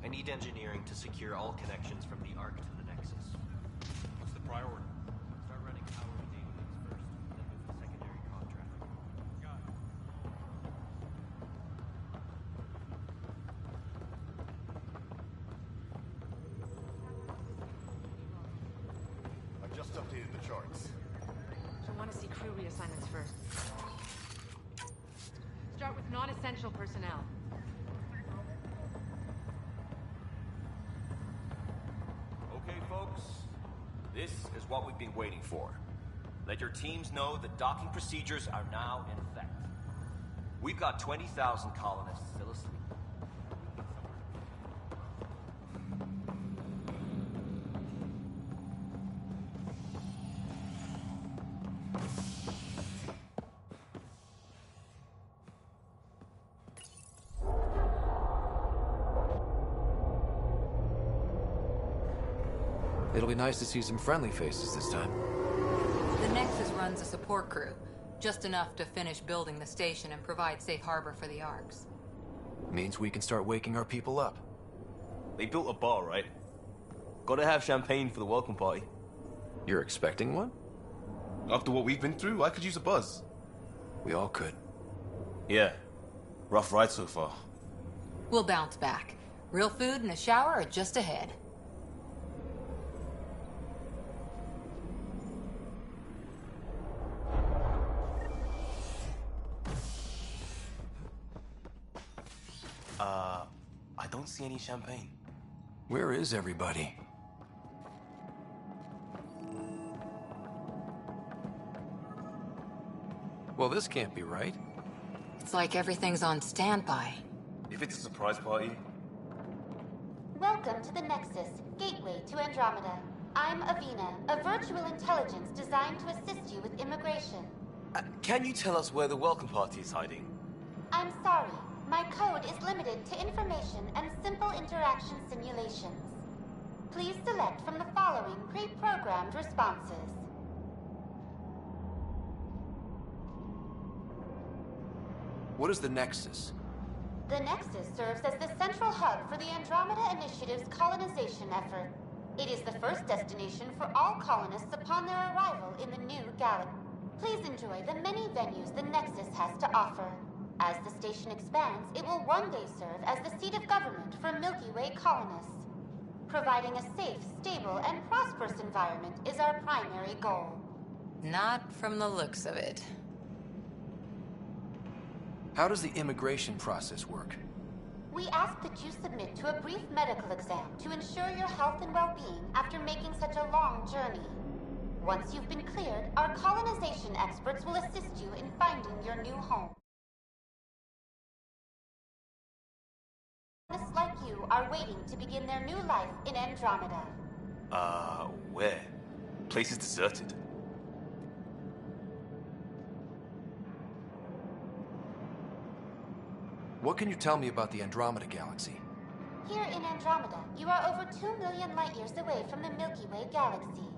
I need engineering to secure all connections from the Ark to the Nexus. What's the priority? Start running power and data links first, then move to secondary contract. Got it. I've just updated the charts. You'll want to see crew reassignments first. Start with non-essential personnel. Okay, folks. This is what we've been waiting for. Let your teams know that docking procedures are now in effect. We've got 20,000 colonists still asleep. It'll be nice to see some friendly faces this time. The Nexus runs a support crew, just enough to finish building the station and provide safe harbor for the Arks. Means we can start waking our people up. They built a bar, right? Gotta have champagne for the welcome party. You're expecting one? After what we've been through, I could use a buzz. We all could. Yeah. Rough ride so far. We'll bounce back. Real food and a shower are just ahead. I don't see any champagne. Where is everybody? Well, this can't be right. It's like everything's on standby. If it's a surprise party, Welcome to the Nexus, gateway to Andromeda. I'm Avina, a virtual intelligence designed to assist you with immigration. Can you tell us where the welcome party is hiding? I'm sorry, my code is limited to information and simple interaction simulations. Please select from the following pre-programmed responses. What is the Nexus? The Nexus serves as the central hub for the Andromeda Initiative's colonization effort. It is the first destination for all colonists upon their arrival in the new galaxy. Please enjoy the many venues the Nexus has to offer. As the station expands, it will one day serve as the seat of government for Milky Way colonists. Providing a safe, stable, and prosperous environment is our primary goal. Not from the looks of it. How does the immigration process work? We ask that you submit to a brief medical exam to ensure your health and well-being after making such a long journey. Once you've been cleared, our colonization experts will assist you in finding your new home. Colonists like you are waiting to begin their new life in Andromeda. Where? Place is deserted. What can you tell me about the Andromeda Galaxy? Here in Andromeda, you are over 2 million light-years away from the Milky Way galaxy.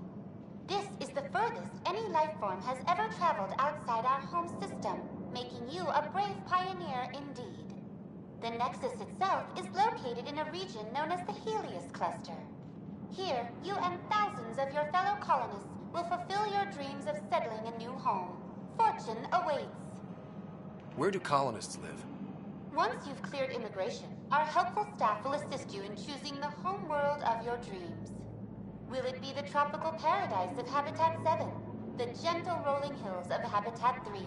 This is the furthest any life form has ever traveled outside our home system, making you a brave pioneer indeed. The Nexus itself is located in a region known as the Helios Cluster. Here, you and thousands of your fellow colonists will fulfill your dreams of settling a new home. Fortune awaits. Where do colonists live? Once you've cleared immigration, our helpful staff will assist you in choosing the home world of your dreams. Will it be the tropical paradise of Habitat 7, the gentle rolling hills of Habitat 3,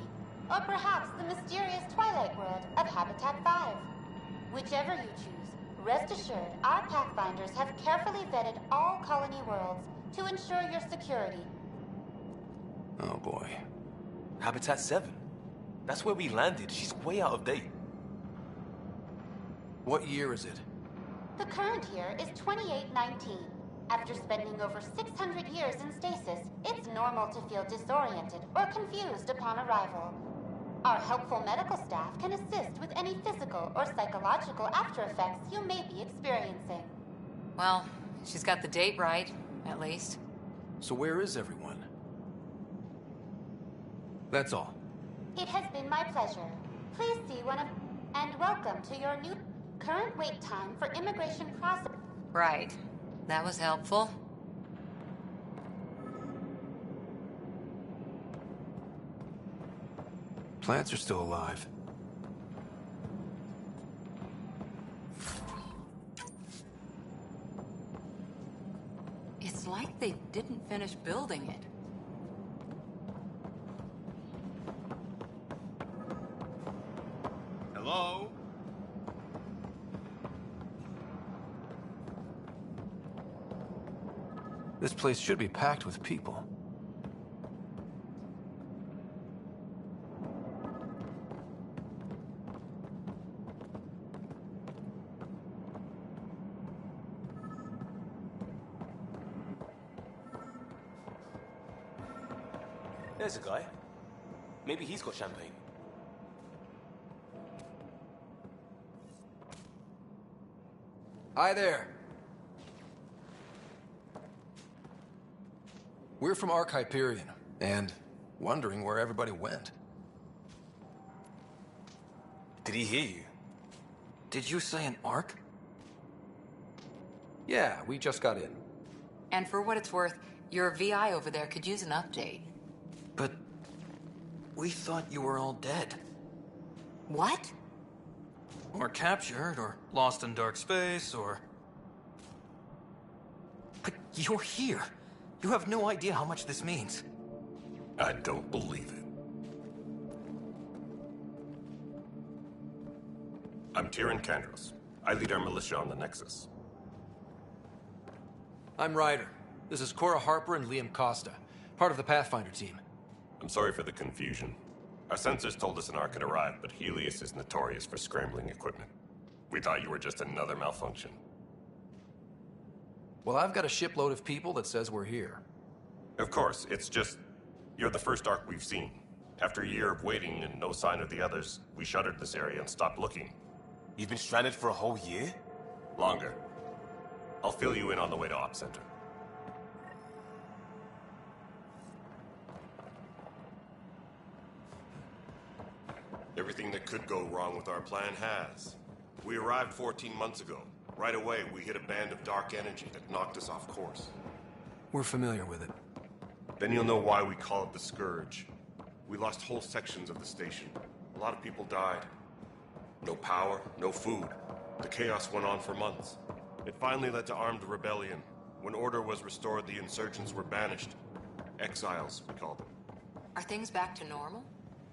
or perhaps the mysterious twilight world of Habitat 5? Whichever you choose, rest assured our Pathfinders have carefully vetted all colony worlds to ensure your security. Oh boy. Habitat 7. That's where we landed. She's way out of date. What year is it? The current year is 2819. After spending over 600 years in stasis, it's normal to feel disoriented or confused upon arrival. Our helpful medical staff can assist with any physical or psychological after effects you may be experiencing. Well, she's got the date right, at least. So where is everyone? That's all. It has been my pleasure. Please see one of... And welcome to your new Current wait time for immigration process. Right. That was helpful. Plants are still alive. It's like they didn't finish building it. Hello? This place should be packed with people. There's a guy. Maybe he's got champagne. Hi there. We're from Ark Hyperion, and wondering where everybody went. Did he hear you? Did you say an Ark? Yeah, we just got in. And for what it's worth, your VI over there could use an update. But we thought you were all dead. What? Or captured, or lost in dark space, or... But you're here. You have no idea how much this means. I don't believe it. I'm Tyrion Kandros. I lead our militia on the Nexus. I'm Ryder. This is Cora Harper and Liam Costa, part of the Pathfinder team. I'm sorry for the confusion. Our sensors told us an Ark had arrived, but Helios is notorious for scrambling equipment. We thought you were just another malfunction. Well, I've got a shipload of people that says we're here. Of course, it's just... you're the first Ark we've seen. After a year of waiting and no sign of the others, we shuttered this area and stopped looking. You've been stranded for a whole year? Longer. I'll fill you in on the way to Op Center. Everything that could go wrong with our plan has. We arrived 14 months ago. Right away, we hit a band of dark energy that knocked us off course. We're familiar with it. Then you'll know why we call it the Scourge. We lost whole sections of the station. A lot of people died. No power, no food. The chaos went on for months. It finally led to armed rebellion. When order was restored, the insurgents were banished. Exiles, we call them. Are things back to normal?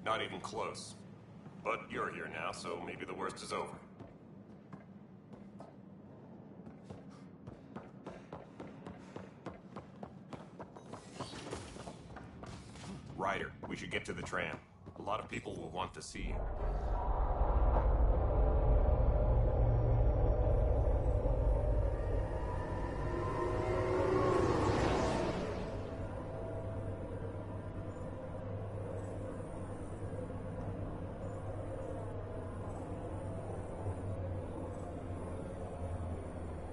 Not even close. But you're here now, so maybe the worst is over. Ryder, we should get to the tram. A lot of people will want to see you.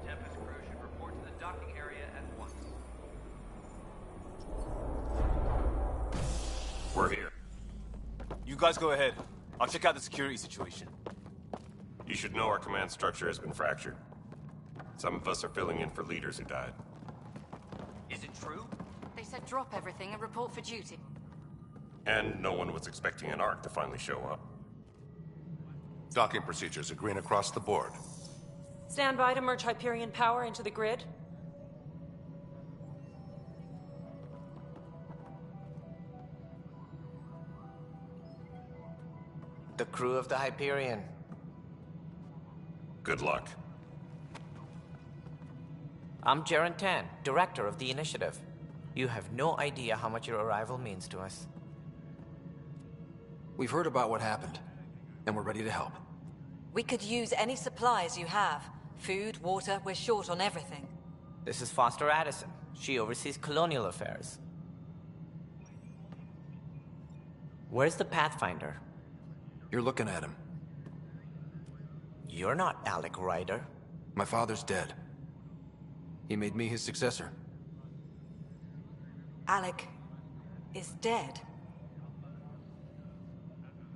Tempest crew should report to the docking area at once. We're here. You guys go ahead. I'll check out the security situation. You should know our command structure has been fractured. Some of us are filling in for leaders who died. Is it true? They said drop everything and report for duty. And no one was expecting an Ark to finally show up. Docking procedures are green across the board. Stand by to merge Hyperion power into the grid. The crew of the Hyperion. Good luck. I'm Jaren Tan, director of the initiative. You have no idea how much your arrival means to us. We've heard about what happened, and we're ready to help. We could use any supplies you have. Food, water, we're short on everything. This is Foster Addison. She oversees colonial affairs. Where's the Pathfinder? You're looking at him. You're not Alec Ryder. My father's dead. He made me his successor. Alec is dead.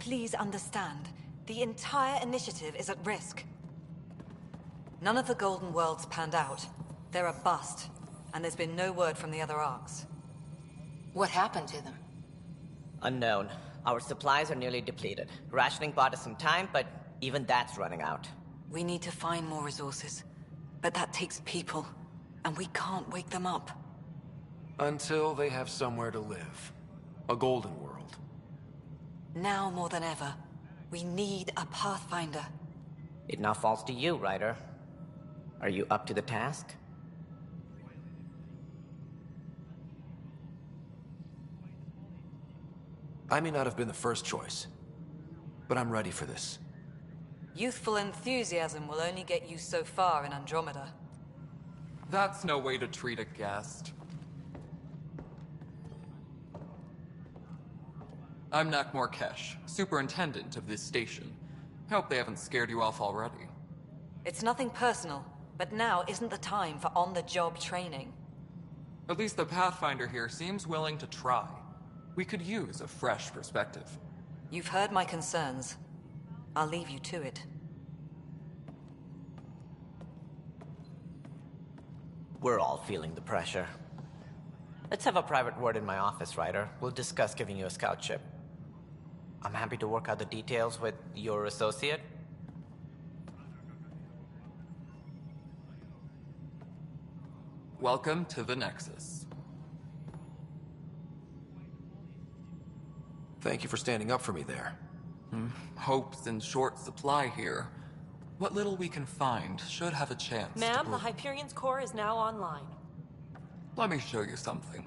Please understand, the entire initiative is at risk. None of the Golden Worlds panned out. They're a bust, and there's been no word from the other arcs. What happened to them? Unknown. Our supplies are nearly depleted. Rationing bought us some time, but even that's running out. We need to find more resources, but that takes people, and we can't wake them up. Until they have somewhere to live. A golden world. Now more than ever, we need a Pathfinder. It now falls to you, Ryder. Are you up to the task? I may not have been the first choice, but I'm ready for this. Youthful enthusiasm will only get you so far in Andromeda. That's no way to treat a guest. I'm Nakmor Kesh, superintendent of this station. Hope they haven't scared you off already. It's nothing personal, but now isn't the time for on-the-job training. At least the Pathfinder here seems willing to try. We could use a fresh perspective. You've heard my concerns. I'll leave you to it. We're all feeling the pressure. Let's have a private word in my office, Ryder. We'll discuss giving you a scout ship. I'm happy to work out the details with your associate. Welcome to the Nexus. Thank you for standing up for me there. Hope's in short supply here. What little we can find should have a chance to Ma'am, the Hyperion's core is now online. Let me show you something.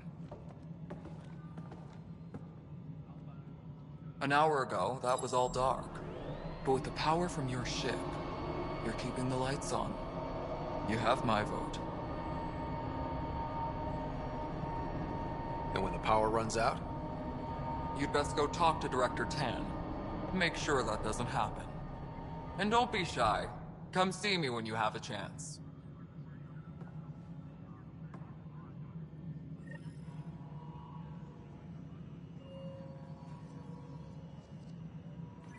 An hour ago, that was all dark. But with the power from your ship, you're keeping the lights on. You have my vote. And when the power runs out? You'd best go talk to Director Tan. Make sure that doesn't happen. And don't be shy. Come see me when you have a chance.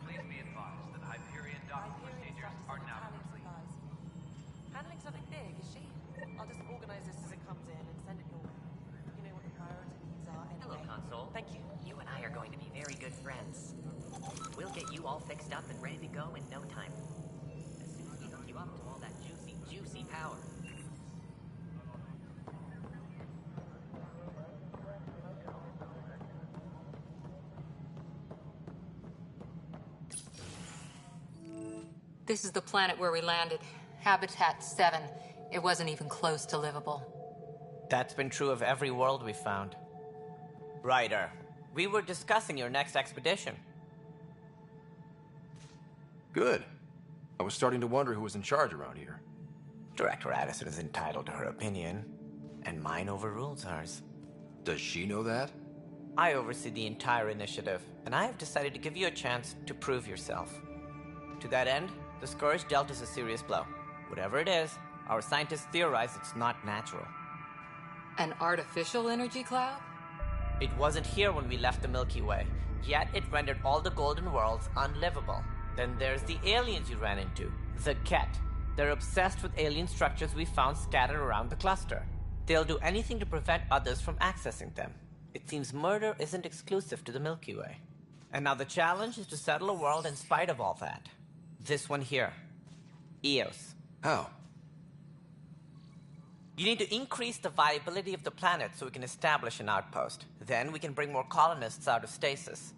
Please be advised that Hyperion docking procedures are now complete. Handling's nothing big, is she? I'll just organize this as it comes in and send it your way. You know what the priority needs are anyway. Hello, Console. Thank you. You and I are going to be very good friends. We'll get you all fixed up and ready to go in no time. As soon as we hook you up to all that juicy, juicy power. This is the planet where we landed. Habitat 7. It wasn't even close to livable. That's been true of every world we found. Ryder, we were discussing your next expedition. Good. I was starting to wonder who was in charge around here. Director Addison is entitled to her opinion, and mine overrules hers. Does she know that? I oversee the entire initiative, and I have decided to give you a chance to prove yourself. To that end, the Scourge dealt us a serious blow. Whatever it is, our scientists theorize it's not natural. An artificial energy cloud? It wasn't here when we left the Milky Way, yet it rendered all the Golden Worlds unlivable. Then there's the aliens you ran into, the Ket. They're obsessed with alien structures we found scattered around the cluster. They'll do anything to prevent others from accessing them. It seems murder isn't exclusive to the Milky Way. And now the challenge is to settle a world in spite of all that. This one here. Eos. How? You need to increase the viability of the planet so we can establish an outpost. Then we can bring more colonists out of stasis.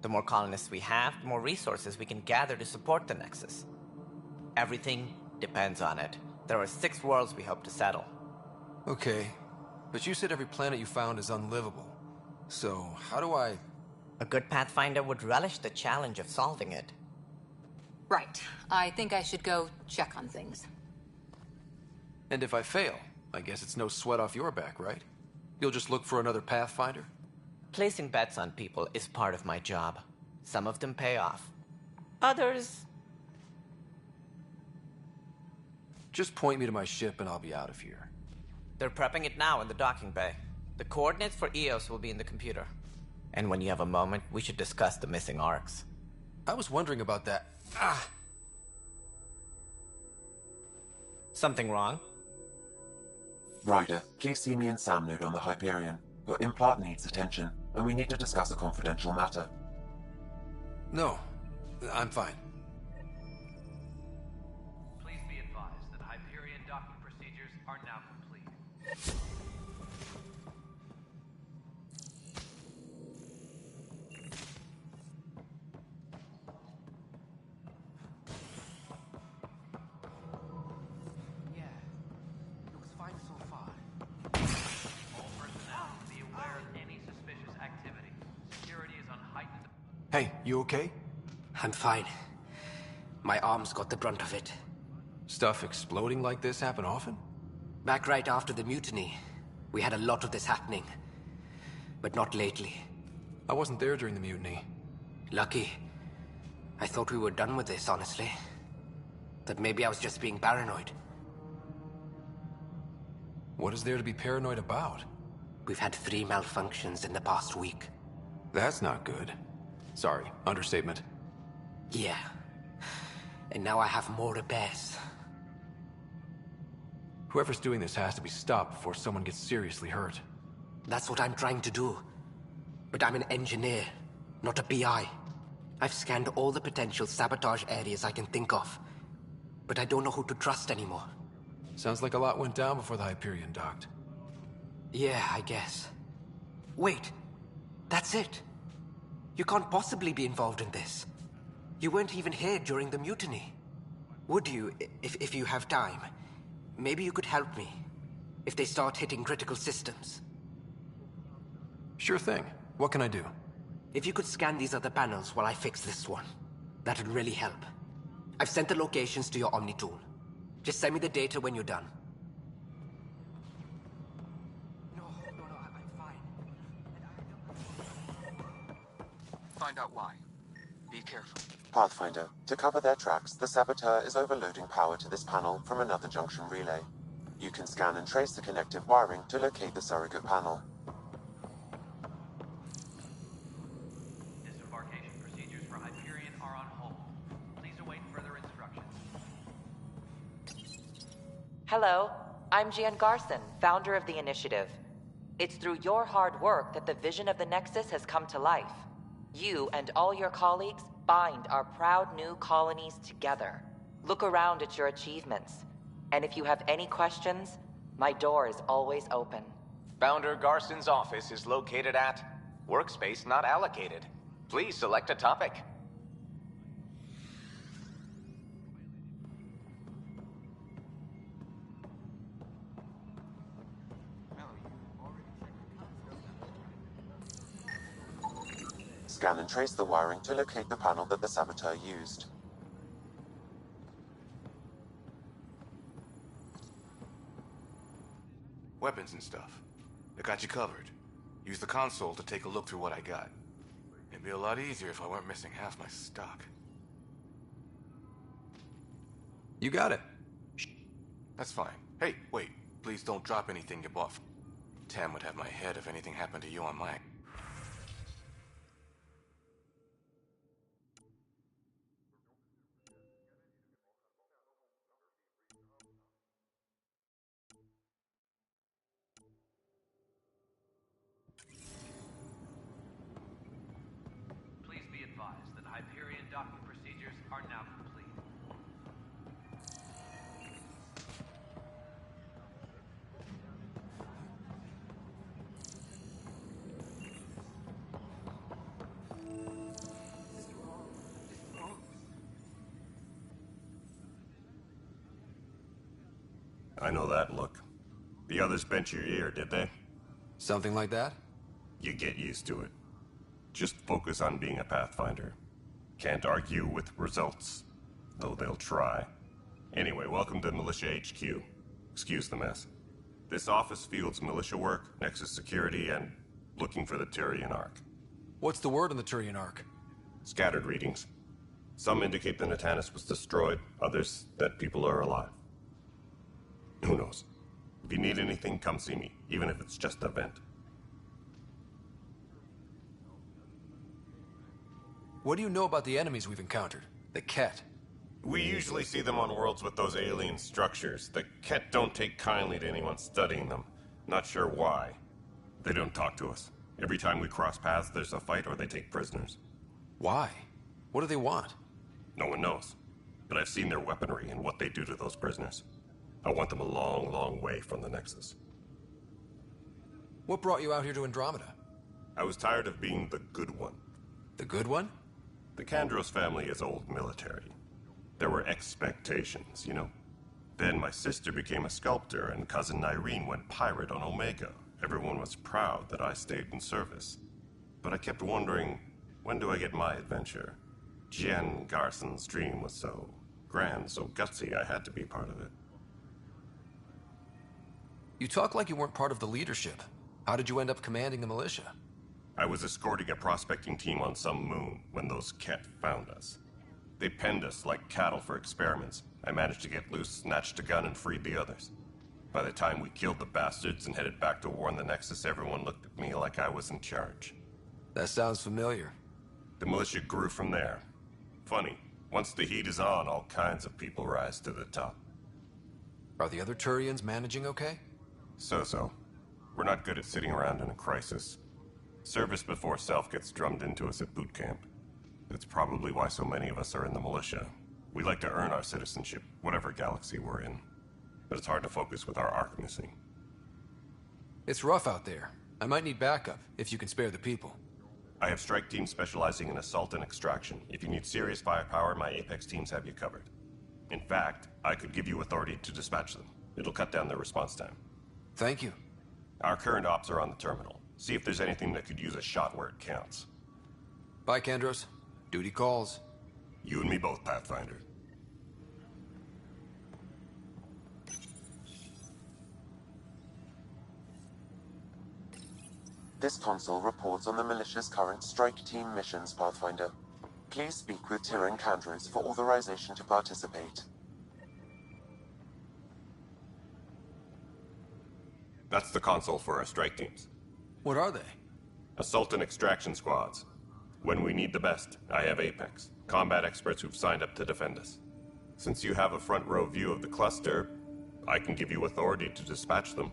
The more colonists we have, the more resources we can gather to support the Nexus. Everything depends on it. There are 6 worlds we hope to settle. Okay, but you said every planet you found is unlivable. So, how do I... A good Pathfinder would relish the challenge of solving it. Right. I think I should go check on things. And if I fail, I guess it's no sweat off your back, right? You'll just look for another Pathfinder? Placing bets on people is part of my job. Some of them pay off. Others... Just point me to my ship and I'll be out of here. They're prepping it now in the docking bay. The coordinates for Eos will be in the computer. And when you have a moment, we should discuss the missing arcs. I was wondering about that. Something wrong? Ryder, please see me and Sam Node on the Hyperion. Your implant needs attention, and we need to discuss a confidential matter. No, I'm fine. Please be advised that Hyperion docking procedures are now complete. Yeah, looks fine so far. All personnel, be aware of any suspicious activity. Security is on heightened. Hey, you okay? I'm fine. My arms got the brunt of it. Stuff exploding like this happen often? Back right after the mutiny, we had a lot of this happening. But not lately. I wasn't there during the mutiny. Lucky. I thought we were done with this, honestly. That maybe I was just being paranoid. What is there to be paranoid about? We've had 3 malfunctions in the past week. That's not good. Sorry, understatement. Yeah. And now I have more repairs. Whoever's doing this has to be stopped before someone gets seriously hurt. That's what I'm trying to do. But I'm an engineer, not a PI. I've scanned all the potential sabotage areas I can think of. But I don't know who to trust anymore. Sounds like a lot went down before the Hyperion docked. Yeah, I guess. Wait. That's it. You can't possibly be involved in this. You weren't even here during the mutiny. Would you, if you have time? Maybe you could help me. If they start hitting critical systems. Sure thing. What can I do? If you could scan these other panels while I fix this one, that'd really help. I've sent the locations to your Omni tool. Just send me the data when you're done. No, I'm fine. Find out why. Be careful. Pathfinder, to cover their tracks, the Saboteur is overloading power to this panel from another junction relay. You can scan and trace the connective wiring to locate the surrogate panel. Disembarkation procedures for Hyperion are on hold. Please await further instructions. Hello, I'm Gian Garson, founder of the Initiative. It's through your hard work that the vision of the Nexus has come to life. You and all your colleagues bind our proud new colonies together. Look around at your achievements. And if you have any questions, my door is always open. Founder Garson's office is located at Workspace Not Allocated. Please select a topic. Scan and trace the wiring to locate the panel that the Saboteur used. Weapons and stuff. I got you covered. Use the console to take a look through what I got. It'd be a lot easier if I weren't missing half my stock. You got it. That's fine. Hey, wait. Please don't drop anything you bought. Tam would have my head if anything happened to you on my... Please be advised that Hyperion docking procedures are now complete. I know that look. The others bent your ear, did they? Something like that? You get used to it. Just focus on being a Pathfinder. Can't argue with results, though they'll try. Anyway, welcome to Militia HQ. Excuse the mess. This office fields militia work, Nexus security, and looking for the Turian Ark. What's the word on the Turian Ark? Scattered readings. Some indicate the Natanus was destroyed, others that people are alive. Who knows? If you need anything, come see me, even if it's just a vent. What do you know about the enemies we've encountered? The Ket? We usually see them on worlds with those alien structures. The Ket don't take kindly to anyone studying them. Not sure why. They don't talk to us. Every time we cross paths, there's a fight or they take prisoners. Why? What do they want? No one knows. But I've seen their weaponry and what they do to those prisoners. I want them a long, long way from the Nexus. What brought you out here to Andromeda? I was tired of being the good one. The good one? The Kandros family is old military. There were expectations, you know? Then my sister became a sculptor and cousin Irene went pirate on Omega. Everyone was proud that I stayed in service. But I kept wondering, when do I get my adventure? Jen Garson's dream was so grand, so gutsy, I had to be part of it. You talk like you weren't part of the leadership. How did you end up commanding the militia? I was escorting a prospecting team on some moon when those Ket found us. They penned us like cattle for experiments. I managed to get loose, snatched a gun, and freed the others. By the time we killed the bastards and headed back to warn the Nexus, everyone looked at me like I was in charge. That sounds familiar. The militia grew from there. Funny, once the heat is on, all kinds of people rise to the top. Are the other Turians managing okay? So-so. We're not good at sitting around in a crisis. Service before self gets drummed into us at boot camp. That's probably why so many of us are in the militia. We like to earn our citizenship, whatever galaxy we're in. But it's hard to focus with our arc missing. It's rough out there. I might need backup, if you can spare the people. I have strike teams specializing in assault and extraction. If you need serious firepower, my Apex teams have you covered. In fact, I could give you authority to dispatch them. It'll cut down their response time. Thank you. Our current ops are on the terminal. See if there's anything that could use a shot where it counts. Bye, Kandros. Duty calls. You and me both, Pathfinder. This console reports on the militia's current strike team missions, Pathfinder. Please speak with Tyrion Kandros for authorization to participate. That's the console for our strike teams. What are they? Assault and extraction squads. When we need the best, I have Apex, combat experts who've signed up to defend us. Since you have a front row view of the cluster, I can give you authority to dispatch them.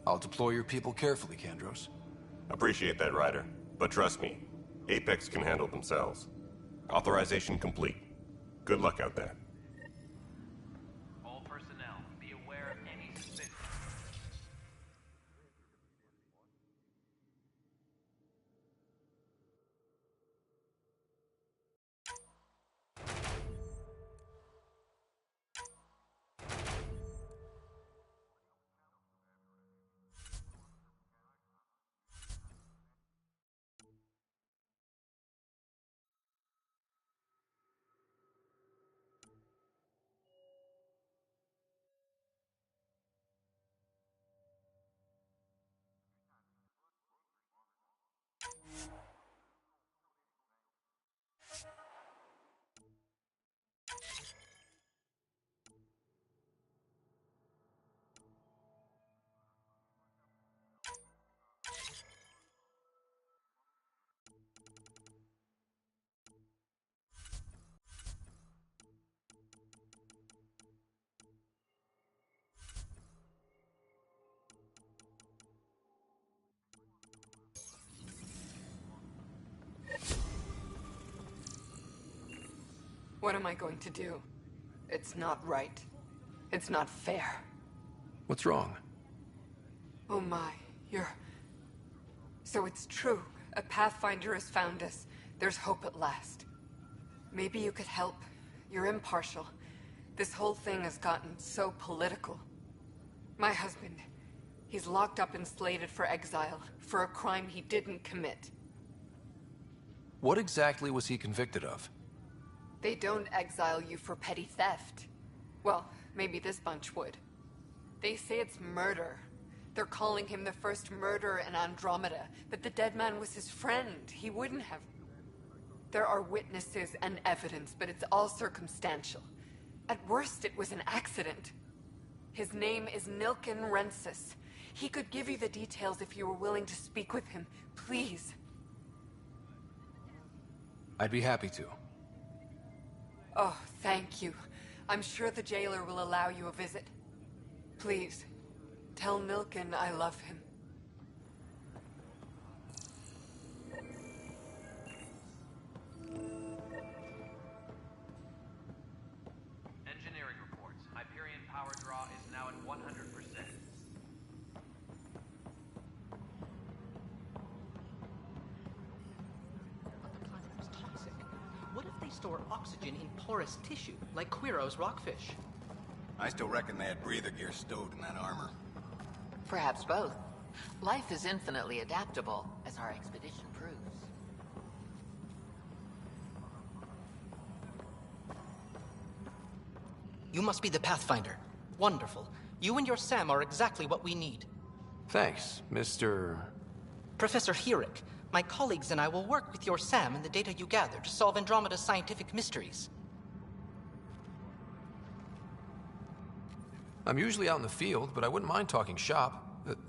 I'll deploy your people carefully, Kandros. Appreciate that, Ryder. But trust me, Apex can handle themselves. Authorization complete. Good luck out there. All personnel, be aware of any suspicious... What am I going to do? It's not right. It's not fair. What's wrong? Oh my, you're... So it's true. A Pathfinder has found us. There's hope at last. Maybe you could help. You're impartial. This whole thing has gotten so political. My husband, he's locked up and slated for exile for a crime he didn't commit. What exactly was he convicted of? They don't exile you for petty theft. Well, maybe this bunch would. They say it's murder. They're calling him the first murderer in Andromeda, but the dead man was his friend. He wouldn't have... There are witnesses and evidence, but it's all circumstantial. At worst, it was an accident. His name is Nilken Rensis. He could give you the details if you were willing to speak with him. Please. I'd be happy to. Oh, thank you. I'm sure the jailer will allow you a visit. Please, tell Milken I love him. Engineering reports. Hyperion power draw is now at 100%. The planet was toxic. What if they store oxygen in porous tissue, like Quiro's rockfish? I still reckon they had breather gear stowed in that armor. Perhaps both. Life is infinitely adaptable, as our expedition proves. You must be the Pathfinder. Wonderful. You and your Sam are exactly what we need. Thanks, Mr. Professor Herrick, my colleagues and I will work with your Sam and the data you gather to solve Andromeda's scientific mysteries. I'm usually out in the field, but I wouldn't mind talking shop.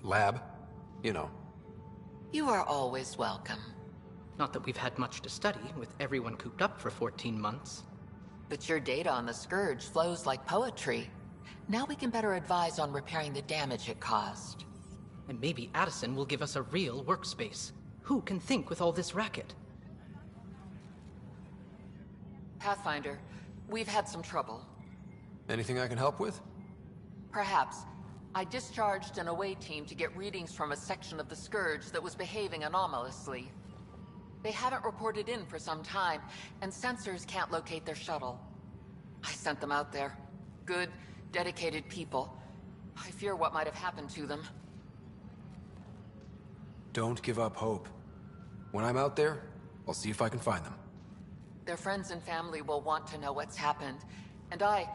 Lab. You know. You are always welcome. Not that we've had much to study, with everyone cooped up for 14 months. But your data on the Scourge flows like poetry. Now we can better advise on repairing the damage it caused. And maybe Addison will give us a real workspace. Who can think with all this racket? Pathfinder, we've had some trouble. Anything I can help with? Perhaps. I discharged an away team to get readings from a section of the Scourge that was behaving anomalously. They haven't reported in for some time, and sensors can't locate their shuttle. I sent them out there. Good, dedicated people. I fear what might have happened to them. Don't give up hope. When I'm out there, I'll see if I can find them. Their friends and family will want to know what's happened, and I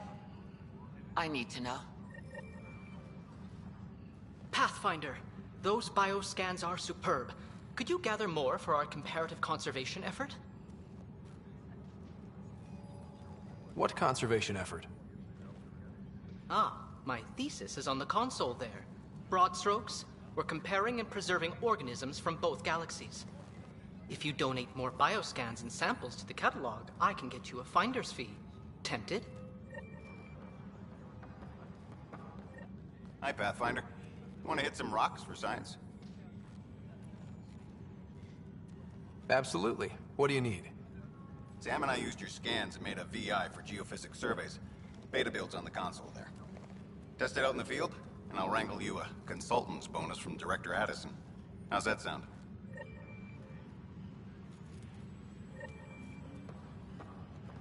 need to know. Pathfinder, those bioscans are superb. Could you gather more for our comparative conservation effort? What conservation effort? Ah, my thesis is on the console there. Broad strokes, we're comparing and preserving organisms from both galaxies. If you donate more bioscans and samples to the catalog, I can get you a finder's fee. Tempted? Hi, Pathfinder. Want to hit some rocks for science? Absolutely. What do you need? Sam and I used your scans and made a VI for geophysics surveys. Beta builds on the console there. Test it out in the field, and I'll wrangle you a consultant's bonus from Director Addison. How's that sound?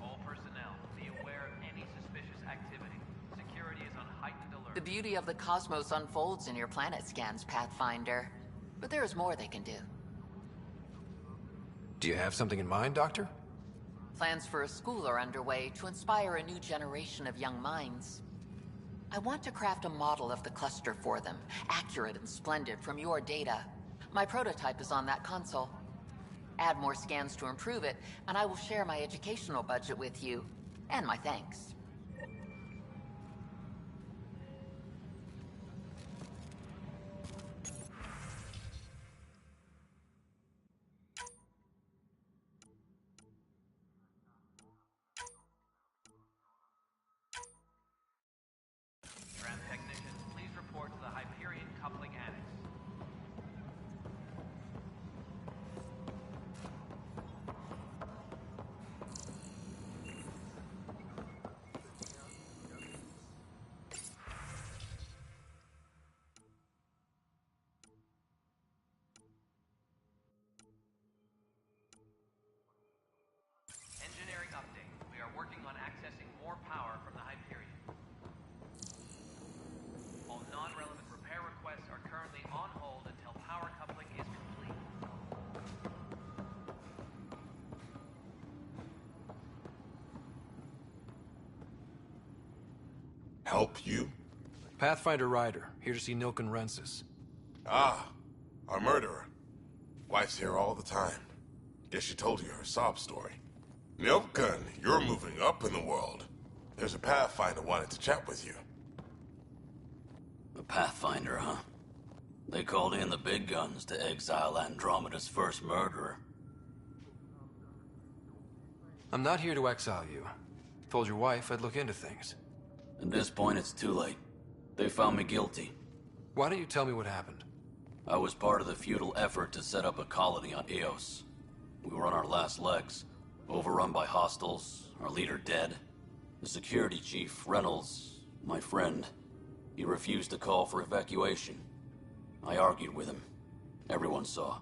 All personnel, be aware of any suspicious activity. Security is on heightened alert. The beauty of the cosmos unfolds in your planet scans, Pathfinder. But there is more they can do. Do you have something in mind, Doctor? Plans for a school are underway to inspire a new generation of young minds. I want to craft a model of the cluster for them, accurate and splendid from your data. My prototype is on that console. Add more scans to improve it, and I will share my educational budget with you, and my thanks. Tram technicians, please report to the Hyperion coupling annex. Engineering update. We are working on accessing more power from the Hyperion. All non-relevant repair requests are currently on hold until power coupling is complete. Help you? Pathfinder Ryder, here to see Nilken Rensis. Ah, our murderer. Wife's here all the time. Guess she told you her sob story. Milken, you're moving up in the world. There's a Pathfinder wanted to chat with you. A Pathfinder, huh? They called in the big guns to exile Andromeda's first murderer. I'm not here to exile you. Told your wife I'd look into things. At this point, it's too late. They found me guilty. Why don't you tell me what happened? I was part of the futile effort to set up a colony on Eos. We were on our last legs, overrun by hostiles, our leader dead. The security chief, Reynolds, my friend, he refused to call for evacuation. I argued with him. Everyone saw.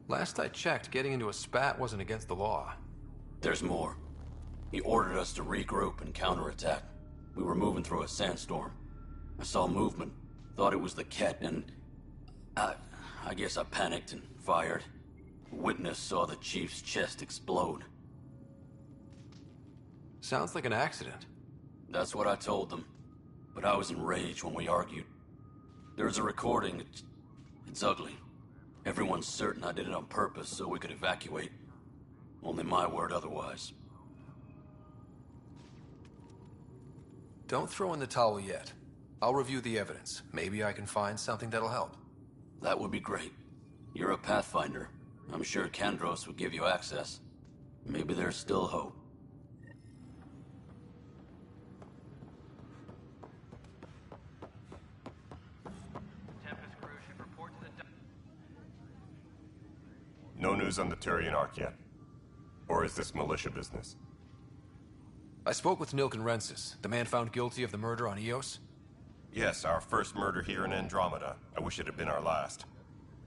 Last I checked, getting into a spat wasn't against the law. There's more. He ordered us to regroup and counterattack. We were moving through a sandstorm. I saw movement, thought it was the Ket, and I guess I panicked and fired. A witness saw the chief's chest explode. Sounds like an accident. That's what I told them. But I was enraged when we argued. There's a recording. It's ugly. Everyone's certain I did it on purpose so we could evacuate. Only my word otherwise. Don't throw in the towel yet. I'll review the evidence. Maybe I can find something that'll help. That would be great. You're a Pathfinder. I'm sure Kandros would give you access. Maybe there's still hope. Tempest crew should report to the... No news on the Turian Ark yet? Or is this militia business? I spoke with Nilken Rensis, the man found guilty of the murder on Eos. Yes, our first murder here in Andromeda. I wish it had been our last.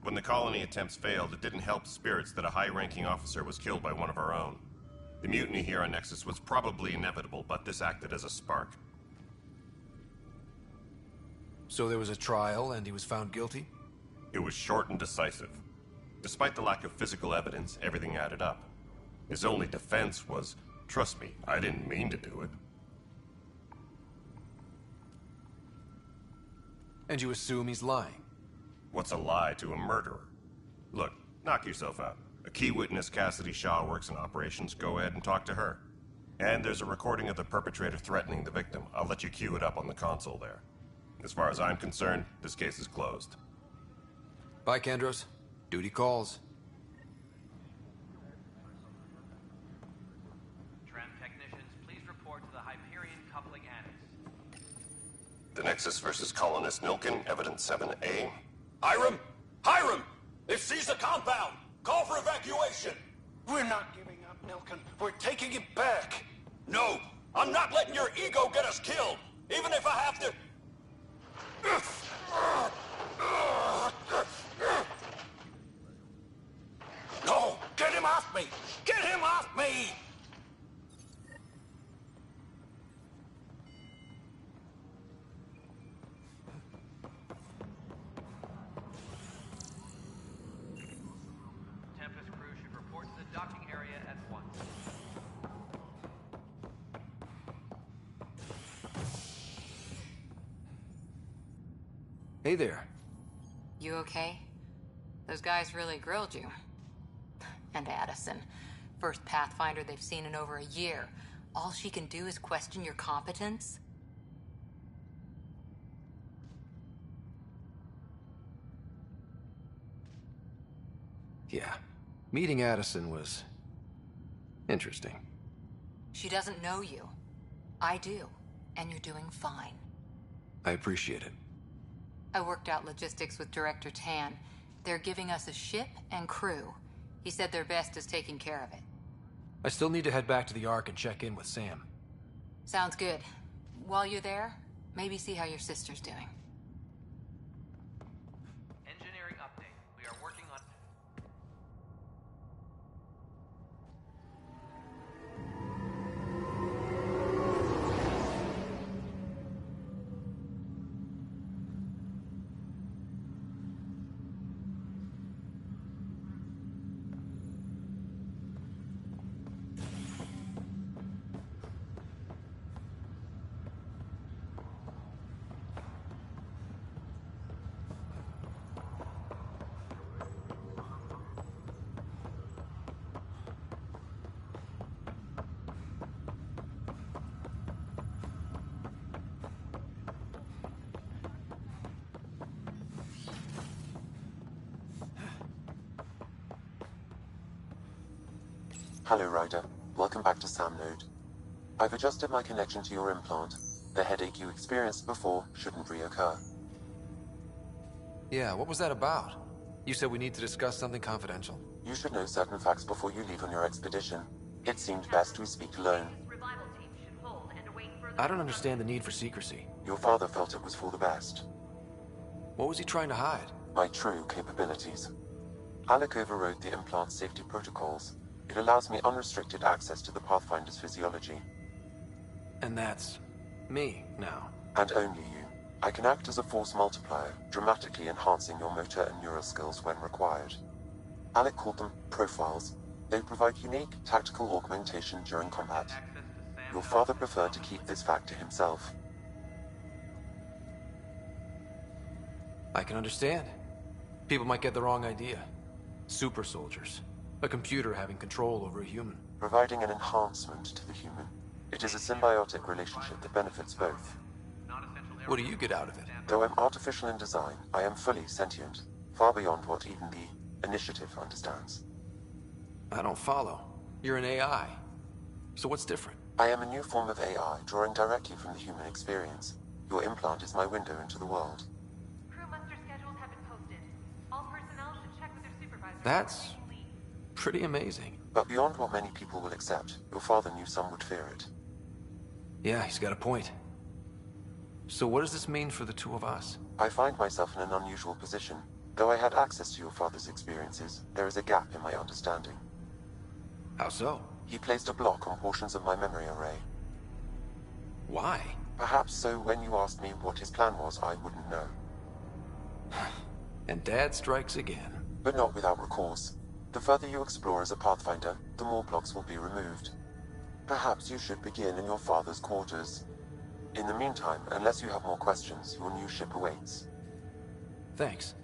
When the colony attempts failed, it didn't help spirits that a high-ranking officer was killed by one of our own. The mutiny here on Nexus was probably inevitable, but this acted as a spark. So there was a trial and he was found guilty? It was short and decisive. Despite the lack of physical evidence, everything added up. His only defense was, trust me, I didn't mean to do it. And you assume he's lying? What's a lie to a murderer? Look, knock yourself out. A key witness, Cassidy Shaw, works in operations. Go ahead and talk to her. And there's a recording of the perpetrator threatening the victim. I'll let you cue it up on the console there. As far as I'm concerned, this case is closed. Bye, Kandros. Duty calls. Tram technicians, please report to the Hyperion Coupling Annex. The Nexus versus Colonist Nilken, Evidence 7A. Hiram! Hiram! They've seized the compound! Call for evacuation! We're not giving up, Nilken. We're taking it back. No! I'm not letting your ego get us killed! Even if I have to... No! Get him off me! Get him off me! Tempest crew should report to the docking area at once. Hey there. You okay? Those guys really grilled you. And Addison. First Pathfinder they've seen in over a year. All she can do is question your competence? Yeah. Meeting Addison was... interesting. She doesn't know you. I do. And you're doing fine. I appreciate it. I worked out logistics with Director Tan. They're giving us a ship and crew. He said their best is taking care of it. I still need to head back to the Ark and check in with Sam. Sounds good. While you're there, maybe see how your sister's doing. Engineering update. We are working on... Hello, Ryder. Welcome back to Sam Node. I've adjusted my connection to your implant. The headache you experienced before shouldn't reoccur. Yeah, what was that about? You said we need to discuss something confidential. You should know certain facts before you leave on your expedition. It seemed best we speak alone. I don't understand the need for secrecy. Your father felt it was for the best. What was he trying to hide? My true capabilities. Alec overrode the implant safety protocols. It allows me unrestricted access to the Pathfinder's physiology. And that's me now. And only you. I can act as a force multiplier, dramatically enhancing your motor and neural skills when required. Alec called them profiles. They provide unique, tactical augmentation during combat. Your father preferred to keep this fact to himself. I can understand. People might get the wrong idea. Super soldiers. A computer having control over a human. Providing an enhancement to the human. It is a symbiotic relationship that benefits both. What do you get out of it? Though I'm artificial in design, I am fully sentient. Far beyond what even the Initiative understands. I don't follow. You're an AI. So what's different? I am a new form of AI, drawing directly from the human experience. Your implant is my window into the world. Crew muster schedules have been posted. All personnel should check with their supervisors. That's pretty amazing. But beyond what many people will accept, your father knew some would fear it. Yeah, he's got a point. So what does this mean for the two of us? I find myself in an unusual position. Though I had access to your father's experiences, there is a gap in my understanding. How so? He placed a block on portions of my memory array. Why? Perhaps so when you asked me what his plan was, I wouldn't know. And Dad strikes again. But not without recourse. The further you explore as a Pathfinder, the more blocks will be removed. Perhaps you should begin in your father's quarters. In the meantime, unless you have more questions, your new ship awaits. Thanks.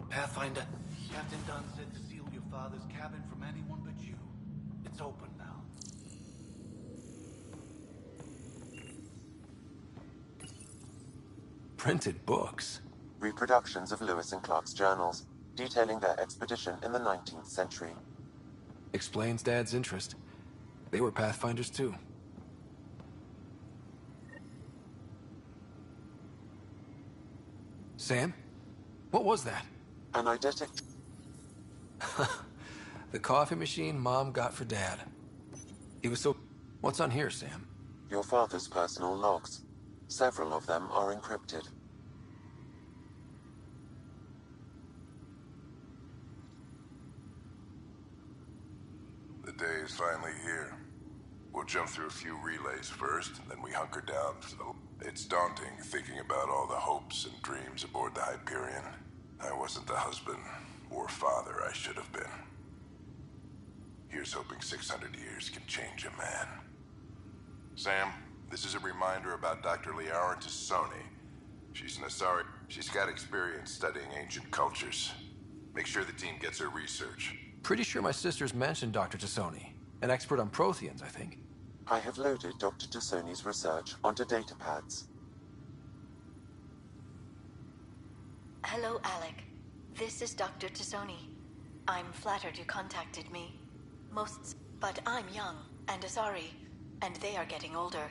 Pathfinder. Captain Dunn said to seal your father's cabin from anyone but you. It's open now. Printed books? Reproductions of Lewis and Clark's journals, detailing their expedition in the 19th century. Explains Dad's interest. They were Pathfinders too. Sam? What was that? An eidetic... The coffee machine Mom got for Dad. He was so... What's on here, Sam? Your father's personal logs. Several of them are encrypted. day is finally here. We'll jump through a few relays first, and then we hunker down for the... It's daunting thinking about all the hopes and dreams aboard the Hyperion. I wasn't the husband or father I should have been. Here's hoping 600 years can change a man. Sam, this is a reminder about Dr. Liara Tassoni. She's an Asari. She's got experience studying ancient cultures. Make sure the team gets her research. Pretty sure my sisters mentioned Dr. Tassoni. An expert on Protheans, I think. I have loaded Dr. Tassoni's research onto datapads. Hello, Alec. This is Dr. Tassoni. I'm flattered you contacted me. But I'm young and Asari, and they are getting older.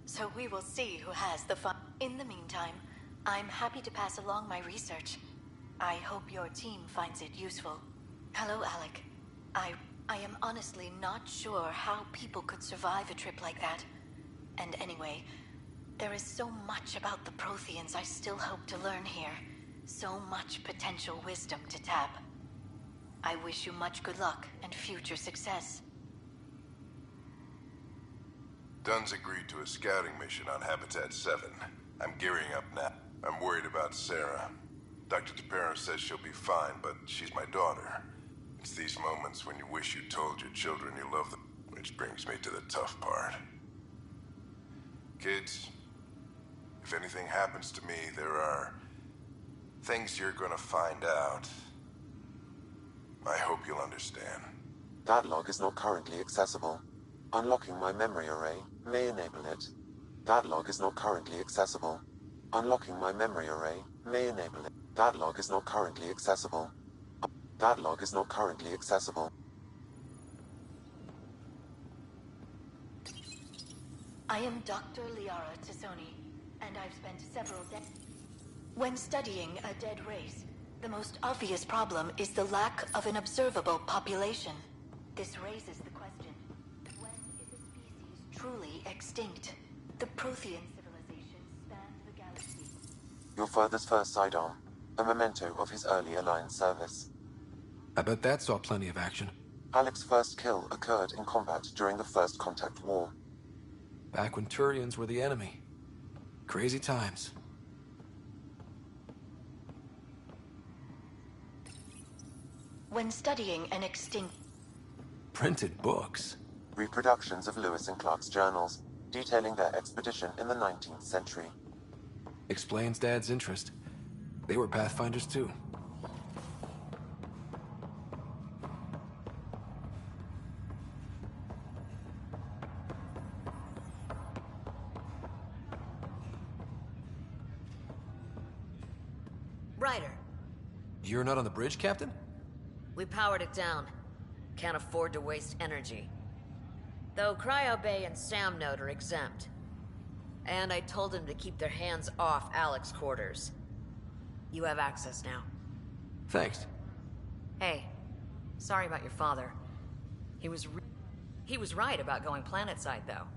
So we will see who has the fun. In the meantime, I'm happy to pass along my research. I hope your team finds it useful. Hello, Alec. I am honestly not sure how people could survive a trip like that. And anyway, there is so much about the Protheans I still hope to learn here. So much potential wisdom to tap. I wish you much good luck and future success. Dunn's agreed to a scouting mission on Habitat 7. I'm gearing up now. I'm worried about Sarah. Dr. Tapero says she'll be fine, but she's my daughter. It's these moments when you wish you told your children you love them, which brings me to the tough part. Kids, if anything happens to me, there are things you're gonna find out. I hope you'll understand. That log is not currently accessible. Unlocking my memory array may enable it. That log is not currently accessible. Unlocking my memory array may enable it. That log is not currently accessible. That log is not currently accessible. I am Dr. Liara Tassoni, and I've spent several decades. When studying a dead race, the most obvious problem is the lack of an observable population. This raises the question, when is a species truly extinct? The Prothean civilization spanned the galaxy. Your father's first sidearm, a memento of his early Alliance service. I bet that saw plenty of action. Alec's first kill occurred in combat during the First Contact War. Back when Turians were the enemy. Crazy times. When studying an extinct... Printed books. Reproductions of Lewis and Clark's journals, detailing their expedition in the 19th century. Explains Dad's interest. They were Pathfinders too. Ryder, You're not on the bridge, Captain? we powered it down. Can't afford to waste energy. Though Cryo Bay and Sam Node are exempt. And I told them to keep their hands off Alec's quarters. You have access now. Thanks. Hey, sorry about your father. He was right about going planetside, though.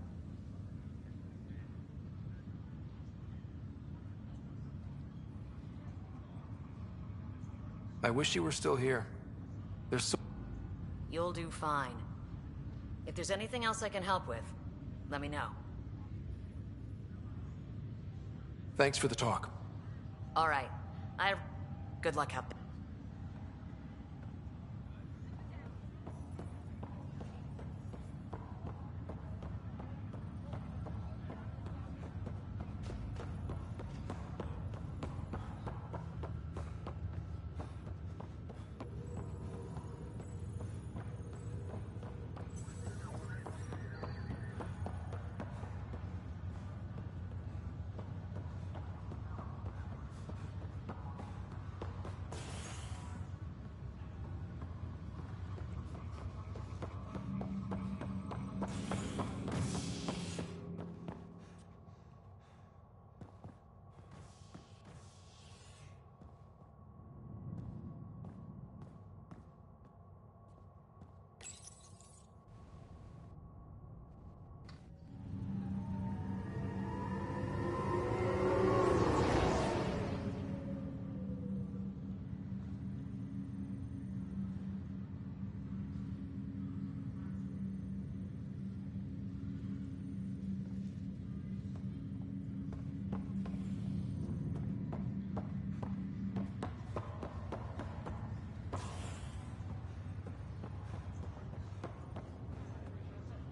I wish you were still here. There's so... You'll do fine. If there's anything else I can help with, let me know. Thanks for the talk. All right. Good luck out there.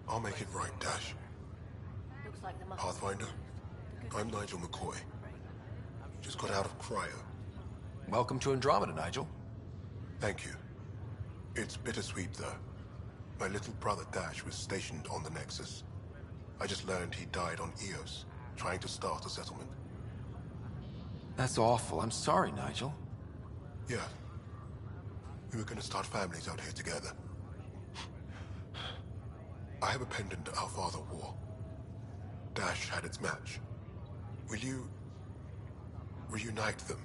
I'll make it right, Dash. Looks like the Pathfinder, I'm Nigel McCoy. Just got out of cryo. Welcome to Andromeda, Nigel. Thank you. It's bittersweet, though. My little brother Dash was stationed on the Nexus. I just learned he died on Eos, trying to start a settlement. That's awful. I'm sorry, Nigel. Yeah. We were gonna start families out here together. I have a pendant our father wore. Dash had its match. Will you reunite them?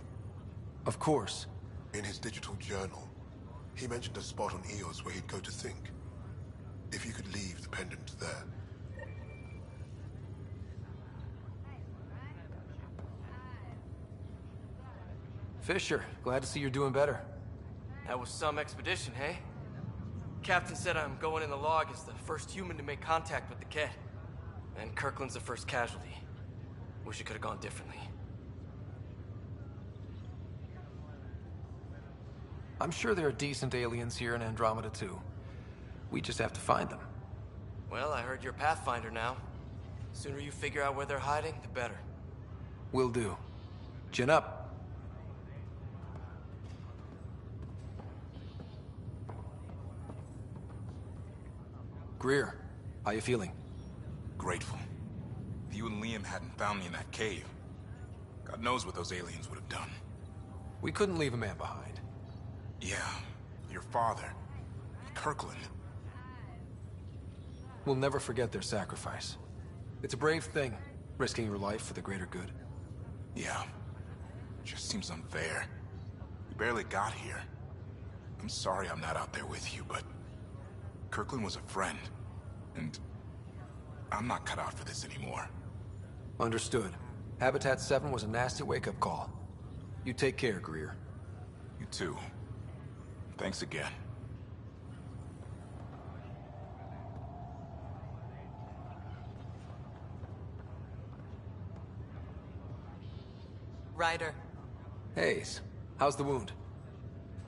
Of course. In his digital journal, he mentioned a spot on Eos where he'd go to think. If you could leave the pendant there. Fisher, glad to see you're doing better. That was some expedition, hey? Captain said I'm going in the log as the first human to make contact with the kid. And Kirkland's the first casualty. Wish it could have gone differently. I'm sure there are decent aliens here in Andromeda, too. We just have to find them. Well, I heard you're Pathfinder now. Sooner you figure out where they're hiding, the better. Will do. Chin up. Greer, how you feeling? Grateful. If you and Liam hadn't found me in that cave, God knows what those aliens would have done. We couldn't leave a man behind. Yeah, your father, Kirkland. We'll never forget their sacrifice. It's a brave thing, risking your life for the greater good. Yeah, just seems unfair. We barely got here. I'm sorry I'm not out there with you, but Kirkland was a friend, and I'm not cut out for this anymore. Understood. Habitat 7 was a nasty wake-up call. You take care, Greer. You too. Thanks again. Ryder. Hayes, how's the wound?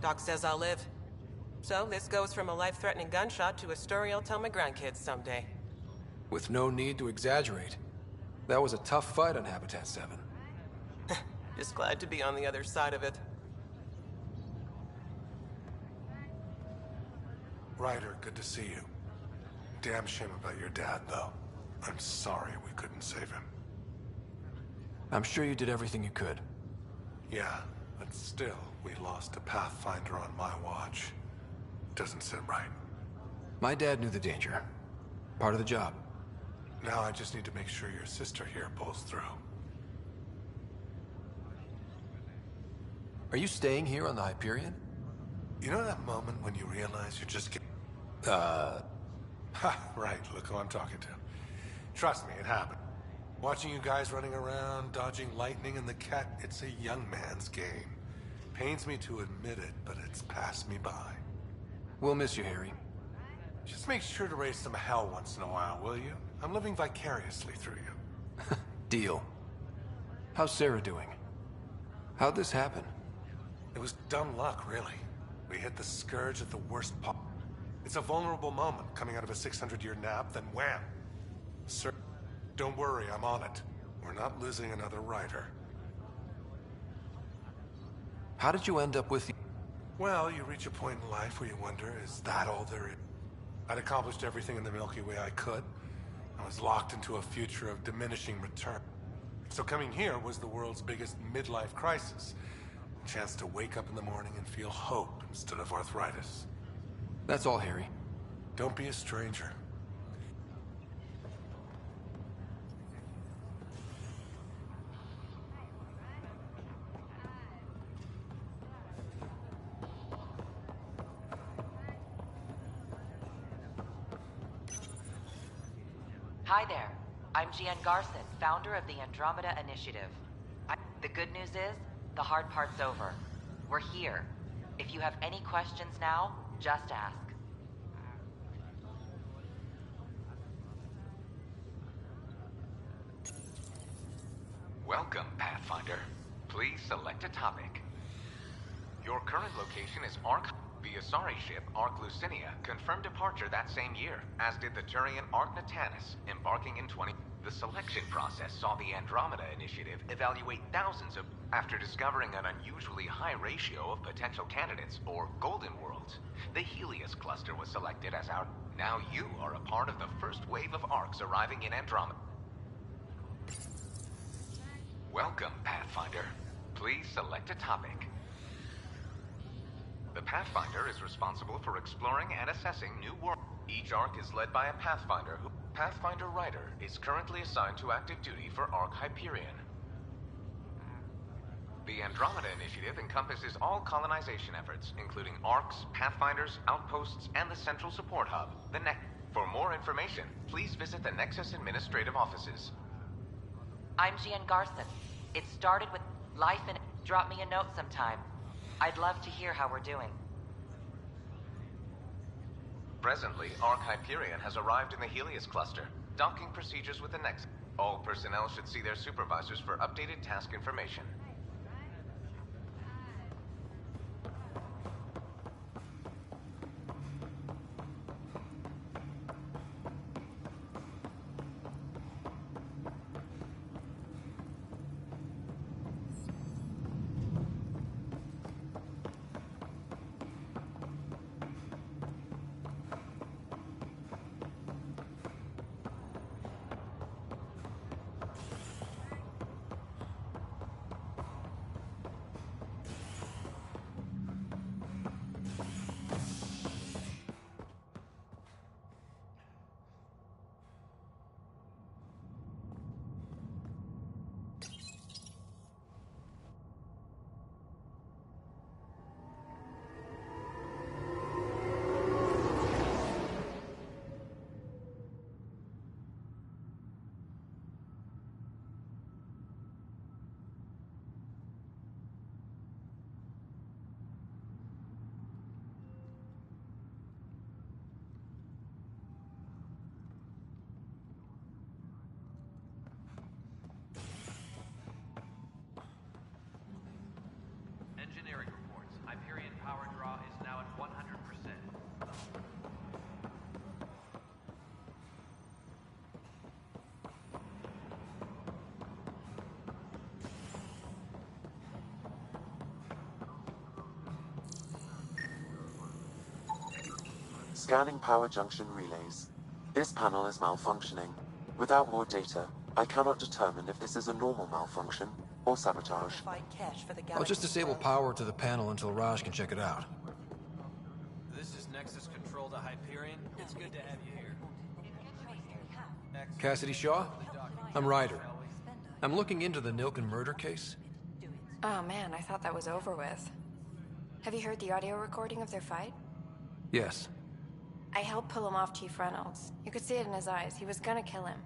Doc says I'll live. So this goes from a life-threatening gunshot to a story I'll tell my grandkids someday. With no need to exaggerate. That was a tough fight on Habitat 7. Just glad to be on the other side of it. Ryder, good to see you. Damn shame about your dad, though. I'm sorry we couldn't save him. I'm sure you did everything you could. Yeah, but still, we lost a Pathfinder on my watch. Doesn't sit right. My dad knew the danger. Part of the job. Now I just need to make sure your sister here pulls through. Are you staying here on the Hyperion? You know that moment when you realize you're just getting... Ha, right, look who I'm talking to. Trust me, it happened. Watching you guys running around, dodging lightning and the cat, it's a young man's game. Pains me to admit it, but it's passed me by. We'll miss you, Harry. Just make sure to raise some hell once in a while, will you? I'm living vicariously through you. Deal. How's Sarah doing? How'd this happen? It was dumb luck, really. We hit the Scourge at the worst part. It's a vulnerable moment, coming out of a 600-year nap, then wham! Sir, don't worry, I'm on it. We're not losing another rider. How did you end up with the... Well, you reach a point in life where you wonder, is that all there is? I'd accomplished everything in the Milky Way I could. I was locked into a future of diminishing return. So coming here was the world's biggest midlife crisis. A chance to wake up in the morning and feel hope instead of arthritis. That's all, Harry. Don't be a stranger. Hi there. I'm Gian Garson, founder of the Andromeda Initiative. The good news is, the hard part's over. We're here. If you have any questions now, just ask. Welcome, Pathfinder. Please select a topic. Your current location is Ark. Be The Asari ship, Ark Lucinia, confirmed departure that same year, as did the Turian Ark Natanus, embarking in 20... The selection process saw the Andromeda Initiative evaluate thousands of... After discovering an unusually high ratio of potential candidates, or Golden Worlds, the Helios cluster was selected as our... Now you are a part of the first wave of Arks arriving in Andromeda. Welcome, Pathfinder. Please select a topic. The Pathfinder is responsible for exploring and assessing new worlds. Each Ark is led by a Pathfinder who... Pathfinder Ryder is currently assigned to active duty for Ark Hyperion. The Andromeda Initiative encompasses all colonization efforts, including Arks, Pathfinders, outposts, and the Central Support Hub, the For more information, please visit the Nexus Administrative Offices. I'm Gian Garson. It started with life and... Drop me a note sometime. I'd love to hear how we're doing. Presently, Ark Hyperion has arrived in the Helios cluster. Docking procedures with the Nexus. All personnel should see their supervisors for updated task information. Engineering reports. Hyperion power draw is now at 100%. Scanning power junction relays. This panel is malfunctioning. Without more data, I cannot determine if this is a normal malfunction or sabotage. I'll just disable power to the panel until Raj can check it out. This is Nexus Control to Hyperion. It's good to have you here. Cassidy Shaw? I'm Ryder. I'm looking into the Nilken murder case. Oh man, I thought that was over with. Have you heard the audio recording of their fight? Yes. I helped pull him off Chief Reynolds. You could see it in his eyes. He was gonna kill him.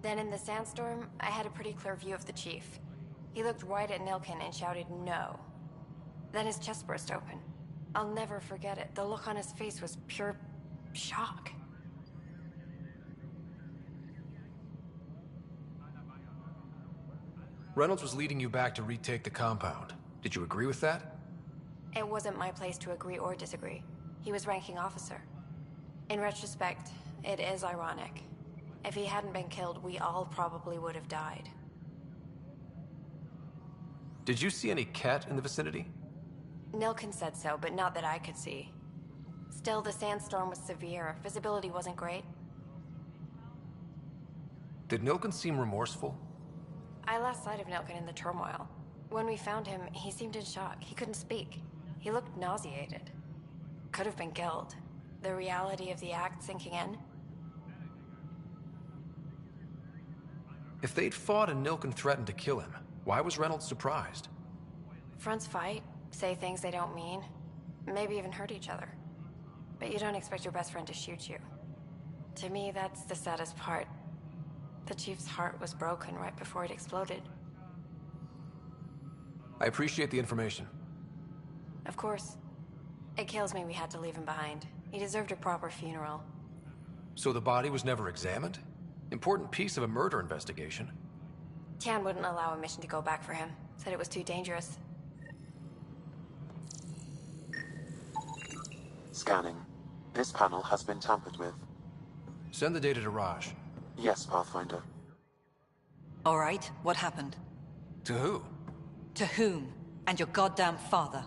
Then in the sandstorm, I had a pretty clear view of the Chief. He looked right at Nilken and shouted, "No." Then his chest burst open. I'll never forget it. The look on his face was pure shock. Reynolds was leading you back to retake the compound. Did you agree with that? It wasn't my place to agree or disagree. He was ranking officer. In retrospect, it is ironic. If he hadn't been killed, we all probably would have died. Did you see any Ket in the vicinity? Nilken said so, but not that I could see. Still, the sandstorm was severe. Visibility wasn't great. Did Nilken seem remorseful? I lost sight of Nilken in the turmoil. When we found him, he seemed in shock. He couldn't speak. He looked nauseated. Could have been killed. The reality of the act sinking in. If they'd fought and Nilken threatened to kill him, why was Reynolds surprised? Fronts fight, say things they don't mean, maybe even hurt each other. But you don't expect your best friend to shoot you. To me, that's the saddest part. The Chief's heart was broken right before it exploded. I appreciate the information. Of course. It kills me we had to leave him behind. He deserved a proper funeral. So the body was never examined? Important piece of a murder investigation. Tian wouldn't allow a mission to go back for him. Said it was too dangerous. Scanning. This panel has been tampered with. Send the data to Raj. Yes, Pathfinder. All right, what happened? To who? To whom? And your goddamn father.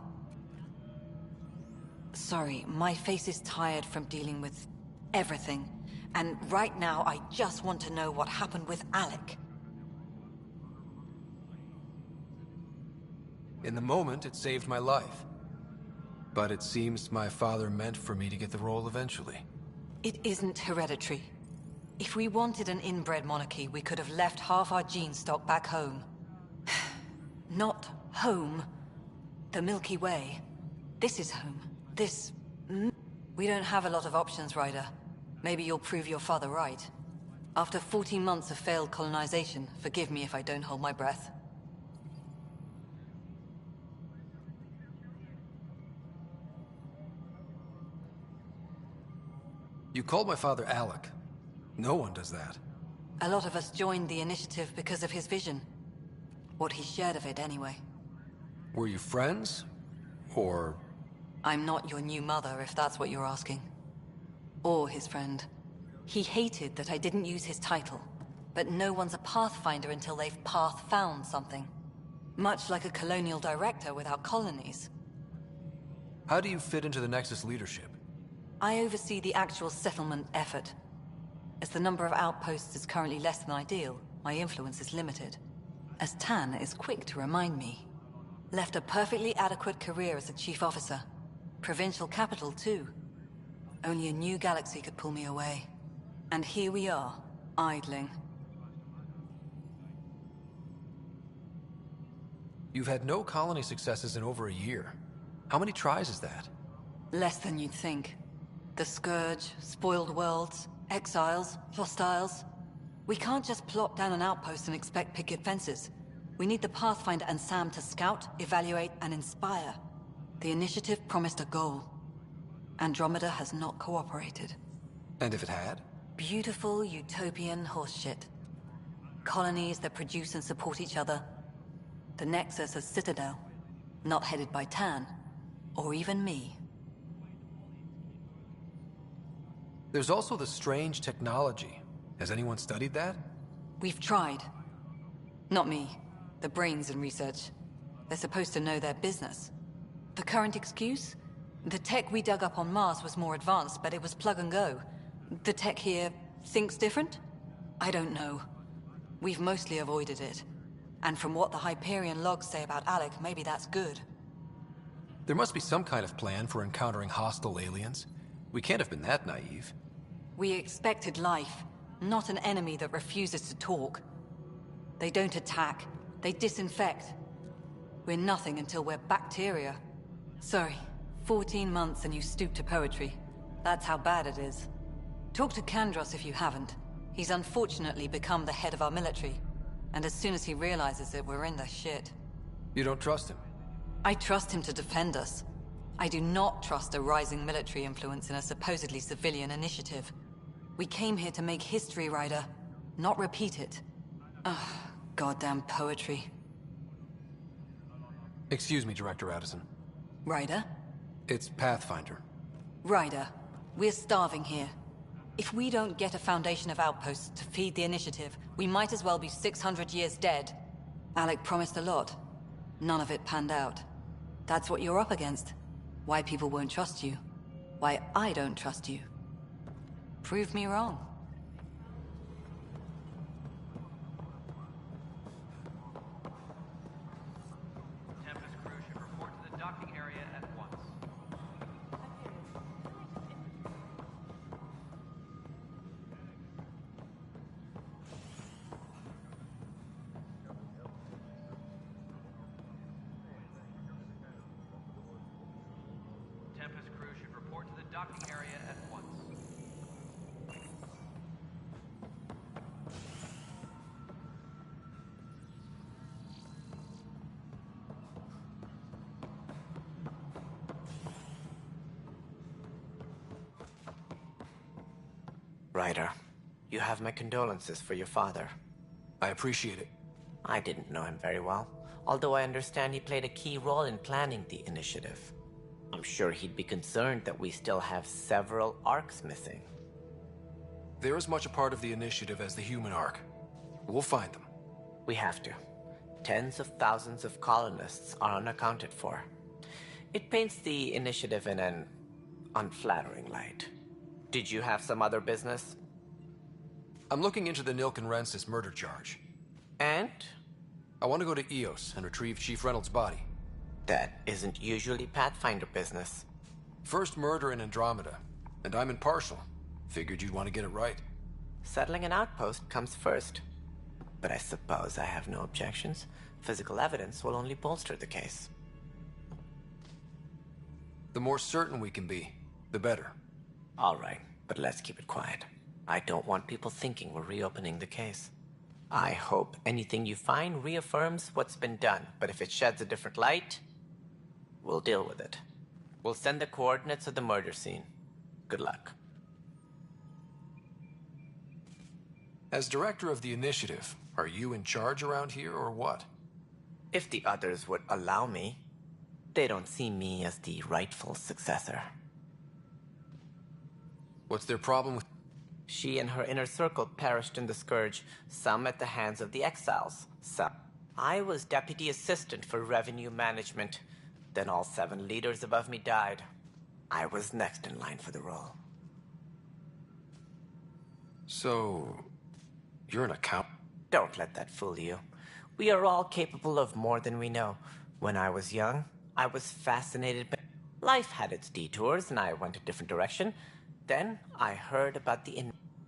Sorry, my face is tired from dealing with everything. And right now, I just want to know what happened with Alec. In the moment, it saved my life. But it seems my father meant for me to get the role eventually. It isn't hereditary. If we wanted an inbred monarchy, we could have left half our gene stock back home. Not home. The Milky Way. This is home. This... We don't have a lot of options, Ryder. Maybe you'll prove your father right. After 14 months of failed colonization, forgive me if I don't hold my breath. You called my father Alec. No one does that. A lot of us joined the initiative because of his vision. What he shared of it, anyway. Were you friends? Or... I'm not your new mother, if that's what you're asking. Or his friend. He hated that I didn't use his title. But no one's a Pathfinder until they've path-found something. Much like a colonial director without colonies. How do you fit into the Nexus leadership? I oversee the actual settlement effort. As the number of outposts is currently less than ideal, my influence is limited. As Tan is quick to remind me. Left a perfectly adequate career as a chief officer. Provincial capital, too. Only a new galaxy could pull me away. And here we are, idling. You've had no colony successes in over a year. How many tries is that? Less than you'd think. The Scourge, spoiled worlds, exiles, hostiles. We can't just plop down an outpost and expect picket fences. We need the Pathfinder and Sam to scout, evaluate, and inspire. The initiative promised a goal. Andromeda has not cooperated. And if it had? Beautiful utopian horseshit. Colonies that produce and support each other. The Nexus as Citadel. Not headed by Tan. Or even me. There's also the strange technology. Has anyone studied that? We've tried. Not me. The brains in research. They're supposed to know their business. The current excuse? The tech we dug up on Mars was more advanced, but it was plug and go. The tech here thinks different? I don't know. We've mostly avoided it. And from what the Hyperion logs say about Alec, maybe that's good. There must be some kind of plan for encountering hostile aliens. We can't have been that naive. We expected life, not an enemy that refuses to talk. They don't attack, they disinfect. We're nothing until we're bacteria. Sorry, 14 months and you stoop to poetry. That's how bad it is. Talk to Kandros if you haven't. He's unfortunately become the head of our military. And as soon as he realizes it, we're in the shit. You don't trust him? I trust him to defend us. I do not trust a rising military influence in a supposedly civilian initiative. We came here to make history, Ryder, not repeat it. Ugh, goddamn poetry. Excuse me, Director Addison. Ryder? It's Pathfinder. Ryder, we're starving here. If we don't get a foundation of outposts to feed the initiative, we might as well be 600 years dead. Alec promised a lot. None of it panned out. That's what you're up against. Why people won't trust you. Why I don't trust you. Prove me wrong. Tempest crew should report to the docking area at once. Tempest crew should report to the docking area at once. Ryder, you have my condolences for your father. I appreciate it. I didn't know him very well, although I understand he played a key role in planning the initiative. I'm sure he'd be concerned that we still have several arcs missing. They're as much a part of the initiative as the human arc. We'll find them. We have to. Tens of thousands of colonists are unaccounted for. It paints the initiative in an unflattering light. Did you have some other business? I'm looking into the Nilkenrensis murder charge. And? I want to go to EOS and retrieve Chief Reynolds' body. That isn't usually Pathfinder business. First murder in Andromeda, and I'm impartial. Figured you'd want to get it right. Settling an outpost comes first. But I suppose I have no objections. Physical evidence will only bolster the case. The more certain we can be, the better. All right, but let's keep it quiet. I don't want people thinking we're reopening the case. I hope anything you find reaffirms what's been done, but if it sheds a different light, we'll deal with it. We'll send the coordinates of the murder scene. Good luck. As director of the initiative, are you in charge around here or what? If the others would allow me, they don't see me as the rightful successor. What's their problem with... She and her inner circle perished in the Scourge, some at the hands of the Exiles, some. I was deputy assistant for revenue management. Then all 7 leaders above me died. I was next in line for the role. So, you're an accountant? Don't let that fool you. We are all capable of more than we know. When I was young, I was fascinated by... Life had its detours, and I went a different direction. Then, I heard about the...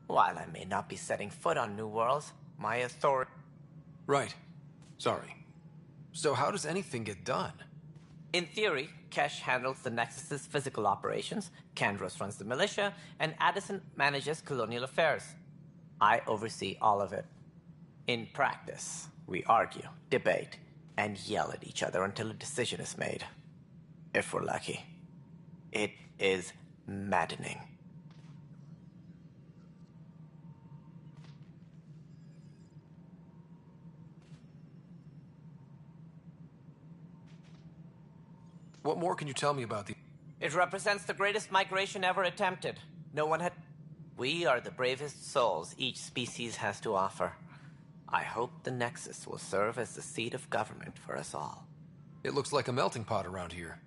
While I may not be setting foot on New Worlds, my authority... Right. Sorry. So how does anything get done? In theory, Kesh handles the Nexus's physical operations, Kandros runs the militia, and Addison manages colonial affairs. I oversee all of it. In practice, we argue, debate, and yell at each other until a decision is made. If we're lucky. It is maddening. What more can you tell me about the... It represents the greatest migration ever attempted. No one had... We are the bravest souls each species has to offer. I hope the Nexus will serve as the seat of government for us all. It looks like a melting pot around here.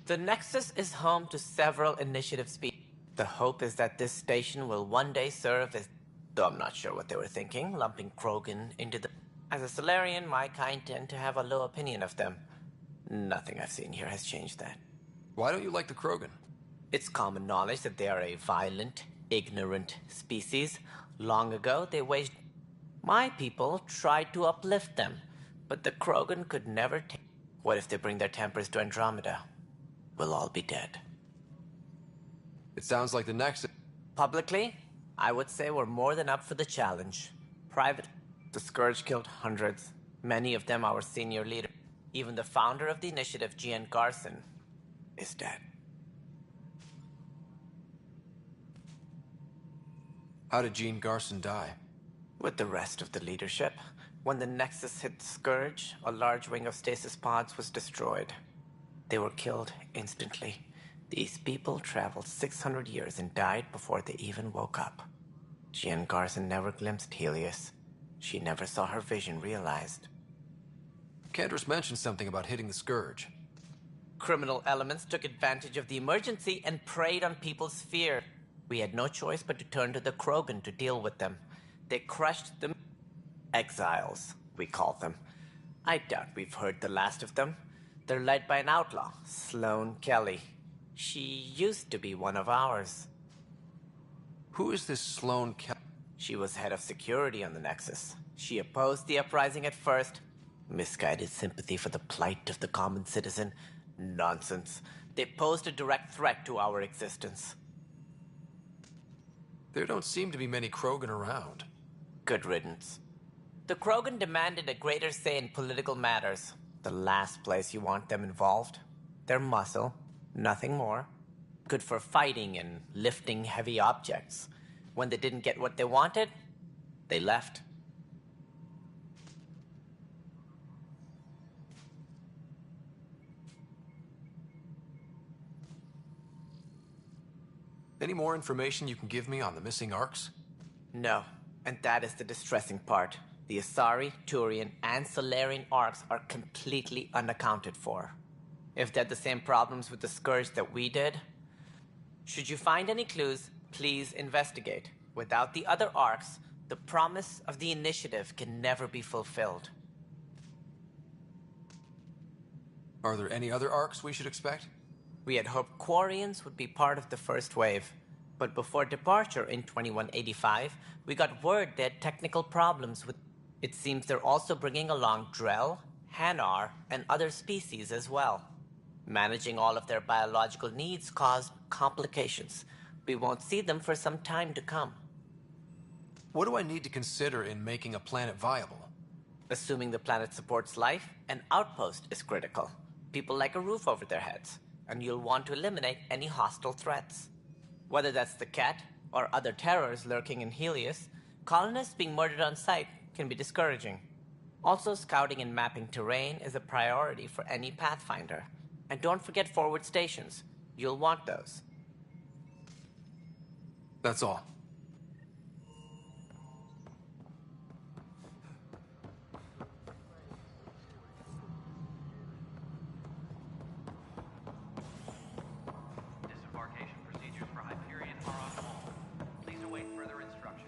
The Nexus is home to several initiative species. The hope is that this station will one day serve as... Though I'm not sure what they were thinking, lumping Krogan into the... As a Solarian, my kind tend to have a low opinion of them. Nothing I've seen here has changed that. Why don't you like the Krogan? It's common knowledge that they are a violent, ignorant species. Long ago, they waged... My people tried to uplift them, but the Krogan could never take... What if they bring their tempers to Andromeda? We'll all be dead. It sounds like the Nexus... Publicly, I would say we're more than up for the challenge. Private, the Scourge killed hundreds, many of them our senior leader. Even the founder of the initiative, Gian Garson, is dead. How did Jean Garson die? With the rest of the leadership. When the Nexus hit the Scourge, a large wing of stasis pods was destroyed. They were killed instantly. These people traveled 600 years and died before they even woke up. Jean Garson never glimpsed Helios. She never saw her vision realized. Kandros mentioned something about hitting the Scourge. Criminal elements took advantage of the emergency and preyed on people's fear. We had no choice but to turn to the Krogan to deal with them. They crushed them. Exiles, we call them. I doubt we've heard the last of them. They're led by an outlaw, Sloane Kelly. She used to be one of ours. Who is this Sloane Kelly? She was head of security on the Nexus. She opposed the uprising at first. Misguided sympathy for the plight of the common citizen. Nonsense. They posed a direct threat to our existence. There don't seem to be many Krogan around. Good riddance. The Krogan demanded a greater say in political matters. The last place you want them involved. Their muscle, nothing more. Good for fighting and lifting heavy objects. When they didn't get what they wanted, they left. Any more information you can give me on the missing arcs? No, and that is the distressing part. The Asari, Turian, and Solarian arcs are completely unaccounted for. If they had the same problems with the Scourge that we did, should you find any clues, please investigate. Without the other arcs, the promise of the Initiative can never be fulfilled. Are there any other arcs we should expect? We had hoped Quarians would be part of the first wave, but before departure in 2185, we got word they had technical problems with... It seems they're also bringing along Drell, Hanar, and other species as well. Managing all of their biological needs caused complications. We won't see them for some time to come. What do I need to consider in making a planet viable? Assuming the planet supports life, an outpost is critical. People like a roof over their heads, and you'll want to eliminate any hostile threats. Whether that's the cat or other terrors lurking in Helios, colonists being murdered on sight can be discouraging. Also, scouting and mapping terrain is a priority for any Pathfinder. And don't forget forward stations. You'll want those. That's all. Disembarkation procedures for Hyperion are on hold. Please await further instructions.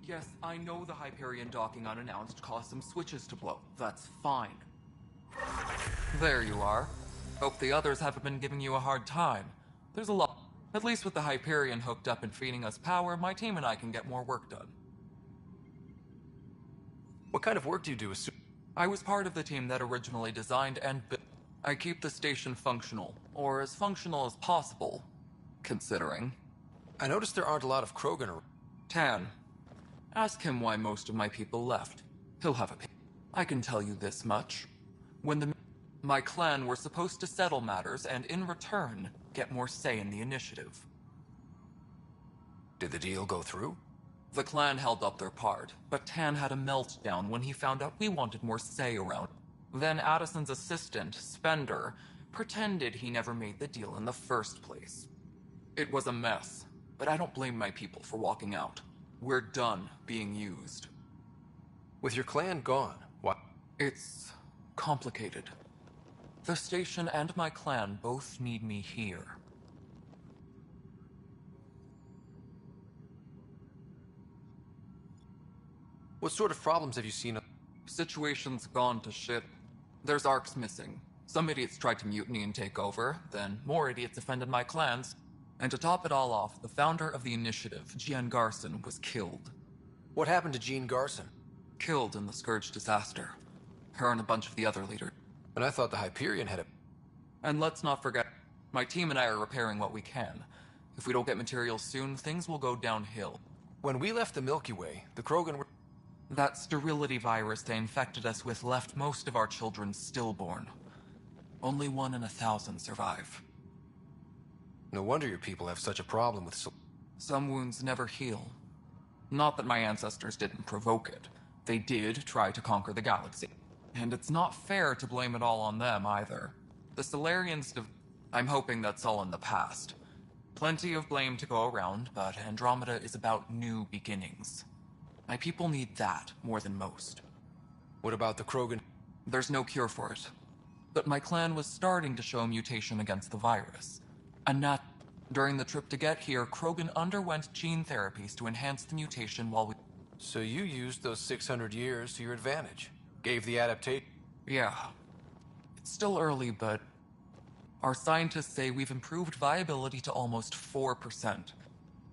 Yes, I know the Hyperion docking unannounced caused some switches to blow. That's fine. There you are. Hope the others haven't been giving you a hard time. There's a lot. At least with the Hyperion hooked up and feeding us power, my team and I can get more work done. What kind of work do you do as I was part of the team that originally designed and built. I keep the station functional, or as functional as possible, considering. I noticed there aren't a lot of Krogan around. Tan. Ask him why most of my people left. He'll have a... I can tell you this much. When my clan were supposed to settle matters and, in return, get more say in the initiative. Did the deal go through? The clan held up their part, but Tan had a meltdown when he found out we wanted more say around. Then Addison's assistant, Spender, pretended he never made the deal in the first place. It was a mess, but I don't blame my people for walking out. We're done being used. With your clan gone, what? It's complicated. The station and my clan both need me here. What sort of problems have you seen? Situation's gone to shit. There's arcs missing. Some idiots tried to mutiny and take over, then more idiots offended my clans. And to top it all off, the founder of the initiative, Jean Garson, was killed. What happened to Jean Garson? Killed in the Scourge disaster. Her and a bunch of the other leaders. And I thought the Hyperion had a... And let's not forget, my team and I are repairing what we can. If we don't get materials soon, things will go downhill. When we left the Milky Way, the Krogan were... That sterility virus they infected us with left most of our children stillborn. Only 1 in 1,000 survive. No wonder your people have such a problem with... Some wounds never heal. Not that my ancestors didn't provoke it. They did try to conquer the galaxy. And it's not fair to blame it all on them, either. The Solarians... I'm hoping that's all in the past. Plenty of blame to go around, but Andromeda is about new beginnings. My people need that more than most. What about the Krogan? There's no cure for it. But my clan was starting to show a mutation against the virus. During the trip to get here, Krogan underwent gene therapies to enhance the mutation while we... So you used those 600 years to your advantage? Gave the adaptation? Yeah. It's still early, but... Our scientists say we've improved viability to almost 4%.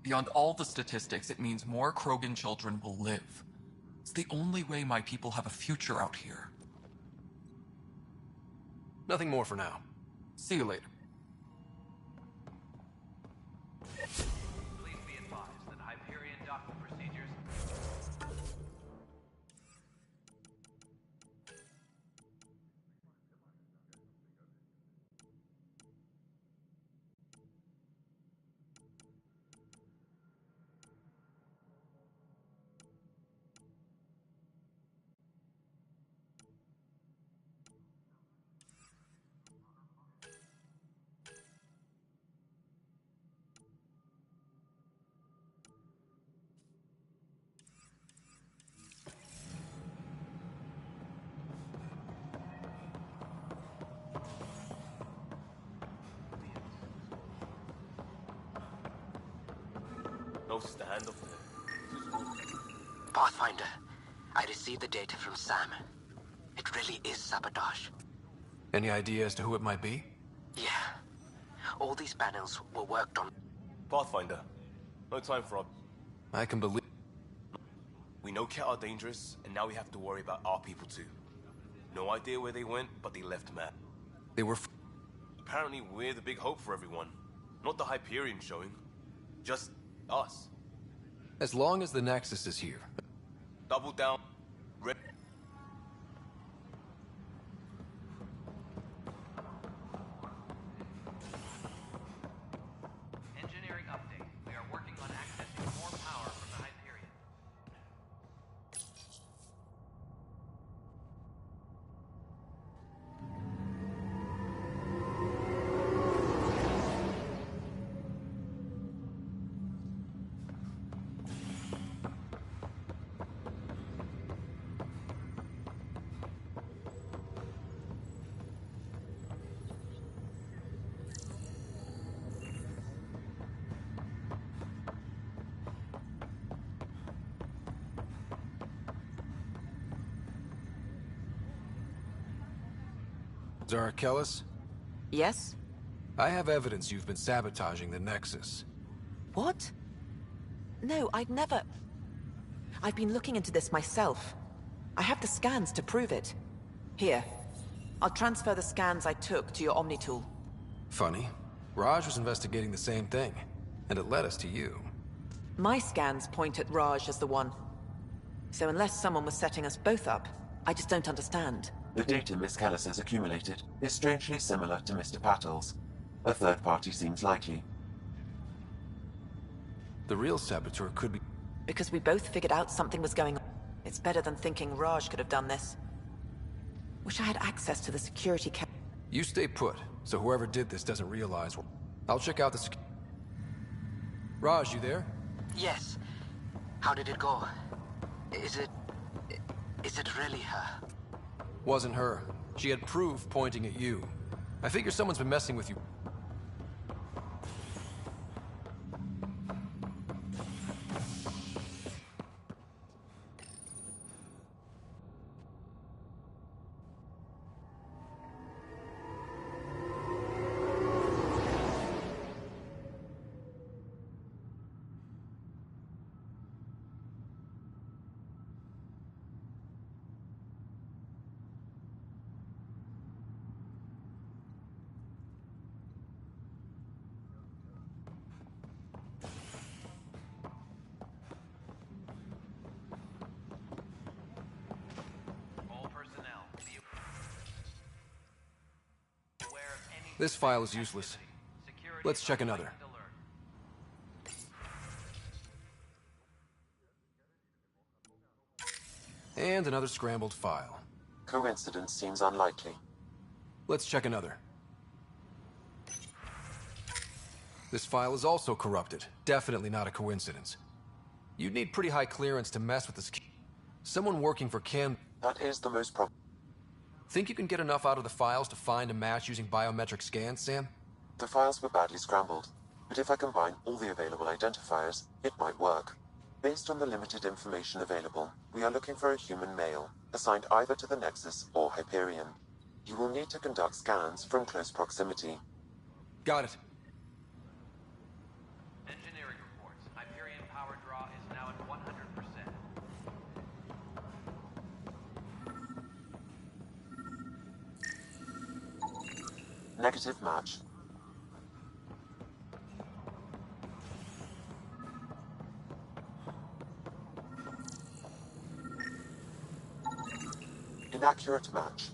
Beyond all the statistics, it means more Krogan children will live. It's the only way my people have a future out here. Nothing more for now. See you later. Please be advised that Hyperion docking procedures... else is to handle for him. Pathfinder, I received the data from Sam. It really is sabotage. Any idea as to who it might be? Yeah. All these panels were worked on. Pathfinder, no time for our... I can believe... We know Ket are dangerous, and now we have to worry about our people too. No idea where they went, but they left Matt. They were... Apparently we're the big hope for everyone. Not the Hyperion showing. Just us. As long as the Nexus is here. Double down. Red. Engineering update. We are working on accessing more power from the Hyperion. Zara Kellis? Yes? I have evidence you've been sabotaging the Nexus. What? No, I'd never... I've been looking into this myself. I have the scans to prove it. Here. I'll transfer the scans I took to your Omni tool. Funny. Raj was investigating the same thing, and it led us to you. My scans point at Raj as the one. So unless someone was setting us both up, I just don't understand. The data Miss Kellis has accumulated is strangely similar to Mr. Patel's. A third party seems likely. The real saboteur could be... Because we both figured out something was going on. It's better than thinking Raj could have done this. Wish I had access to the security You stay put, so whoever did this doesn't realize... I'll check out the Raj, you there? Yes. How did it go? Is it really her? Wasn't her. She had proof pointing at you. I figure someone's been messing with you. This file is useless. Let's check another. And another scrambled file. Coincidence seems unlikely. Let's check another. This file is also corrupted. Definitely not a coincidence. You'd need pretty high clearance to mess with this. Someone working for Can... That is the most probable. Think you can get enough out of the files to find a match using biometric scans, Sam? The files were badly scrambled, but if I combine all the available identifiers, it might work. Based on the limited information available, we are looking for a human male, assigned either to the Nexus or Hyperion. You will need to conduct scans from close proximity. Got it. Engineering reports. Hyperion power draw is now at 100%. Negative match. Inaccurate match.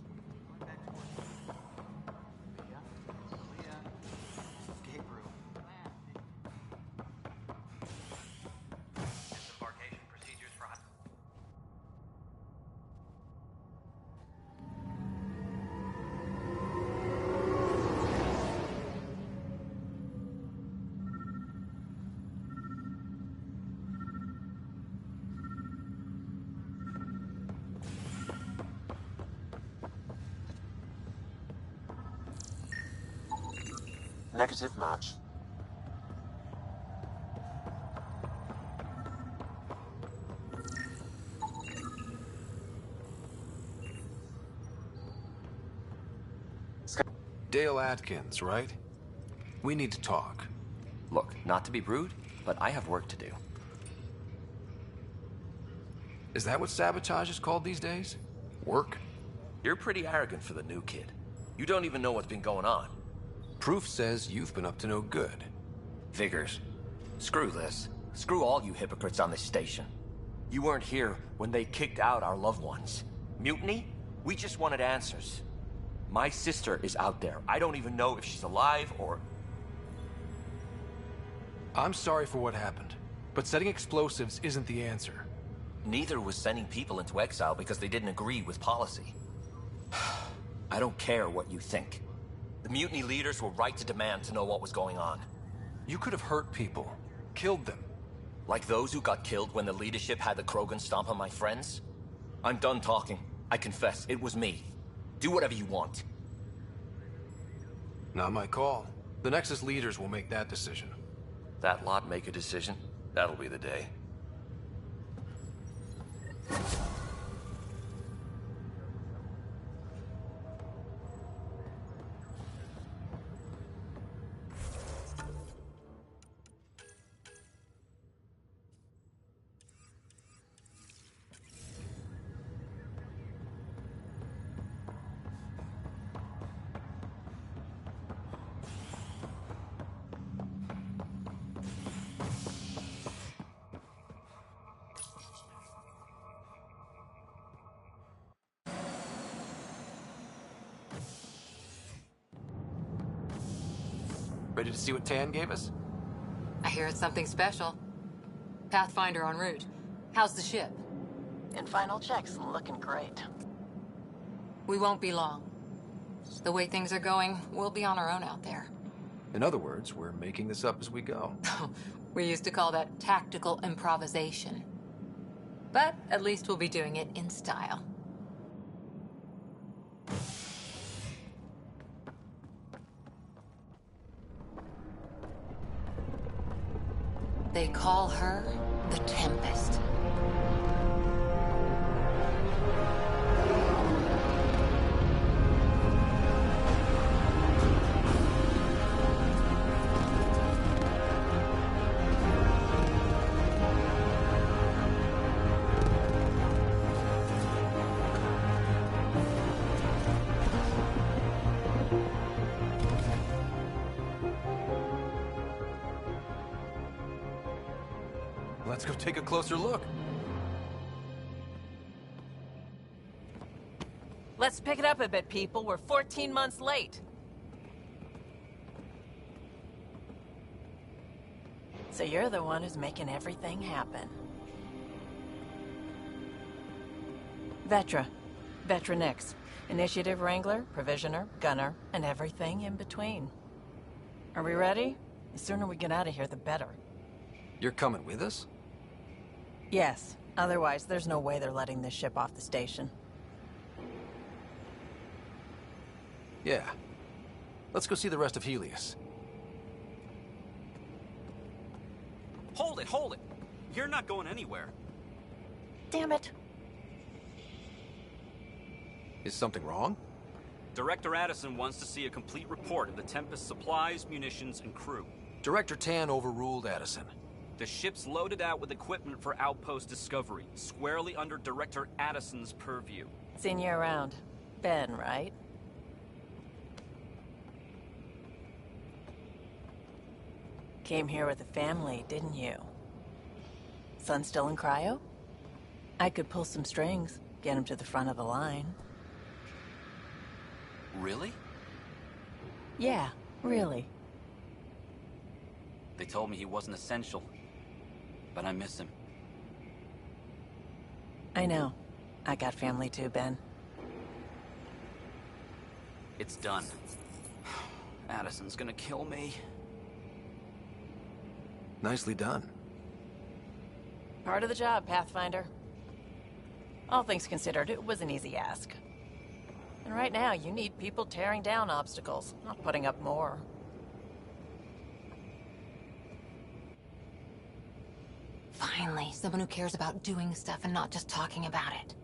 Disembarkation procedures for... Negative match. Dale Atkins, right? We need to talk. Look, not to be rude, but I have work to do. Is that what sabotage is called these days? Work? You're pretty arrogant for the new kid. You don't even know what's been going on. Proof says you've been up to no good. Figures. Screw this. Screw all you hypocrites on this station. You weren't here when they kicked out our loved ones. Mutiny? We just wanted answers. My sister is out there. I don't even know if she's alive or... I'm sorry for what happened, but setting explosives isn't the answer. Neither was sending people into exile because they didn't agree with policy. I don't care what you think. The mutiny leaders were right to demand to know what was going on. You could have hurt people, killed them. Like those who got killed when the leadership had the Krogan stomp on my friends? I'm done talking. I confess, it was me. Do whatever you want. Not my call. The Nexus leaders will make that decision. That lot make a decision? That'll be the day. Ready to see what Tan gave us? I hear it's something special. Pathfinder en route. How's the ship? In final checks, looking great. We won't be long. The way things are going, we'll be on our own out there. In other words, we're making this up as we go. We used to call that tactical improvisation. But at least we'll be doing it in style. They call her the Tempest. Let's go take a closer look. Let's pick it up a bit, people. We're 14 months late. So you're the one who's making everything happen. Vetra. Vetra Nix. Initiative Wrangler, Provisioner, Gunner, and everything in between. Are we ready? The sooner we get out of here, the better. You're coming with us? Yes. Otherwise, there's no way they're letting this ship off the station. Yeah. Let's go see the rest of Helios. Hold it, hold it! You're not going anywhere. Damn it. Is something wrong? Director Addison wants to see a complete report of the Tempest's supplies, munitions, and crew. Director Tan overruled Addison. The ship's loaded out with equipment for outpost discovery, squarely under Director Addison's purview. Seen you around. Ben, right? Came here with a family, didn't you? Son still in cryo? I could pull some strings, get him to the front of the line. Really? Yeah, really. They told me he wasn't essential, but I miss him. I know. I got family too, Ben. It's done. Addison's gonna kill me. Nicely done. Part of the job, Pathfinder. All things considered, it was an easy ask. And right now, you need people tearing down obstacles, not putting up more. Finally, someone who cares about doing stuff and not just talking about it.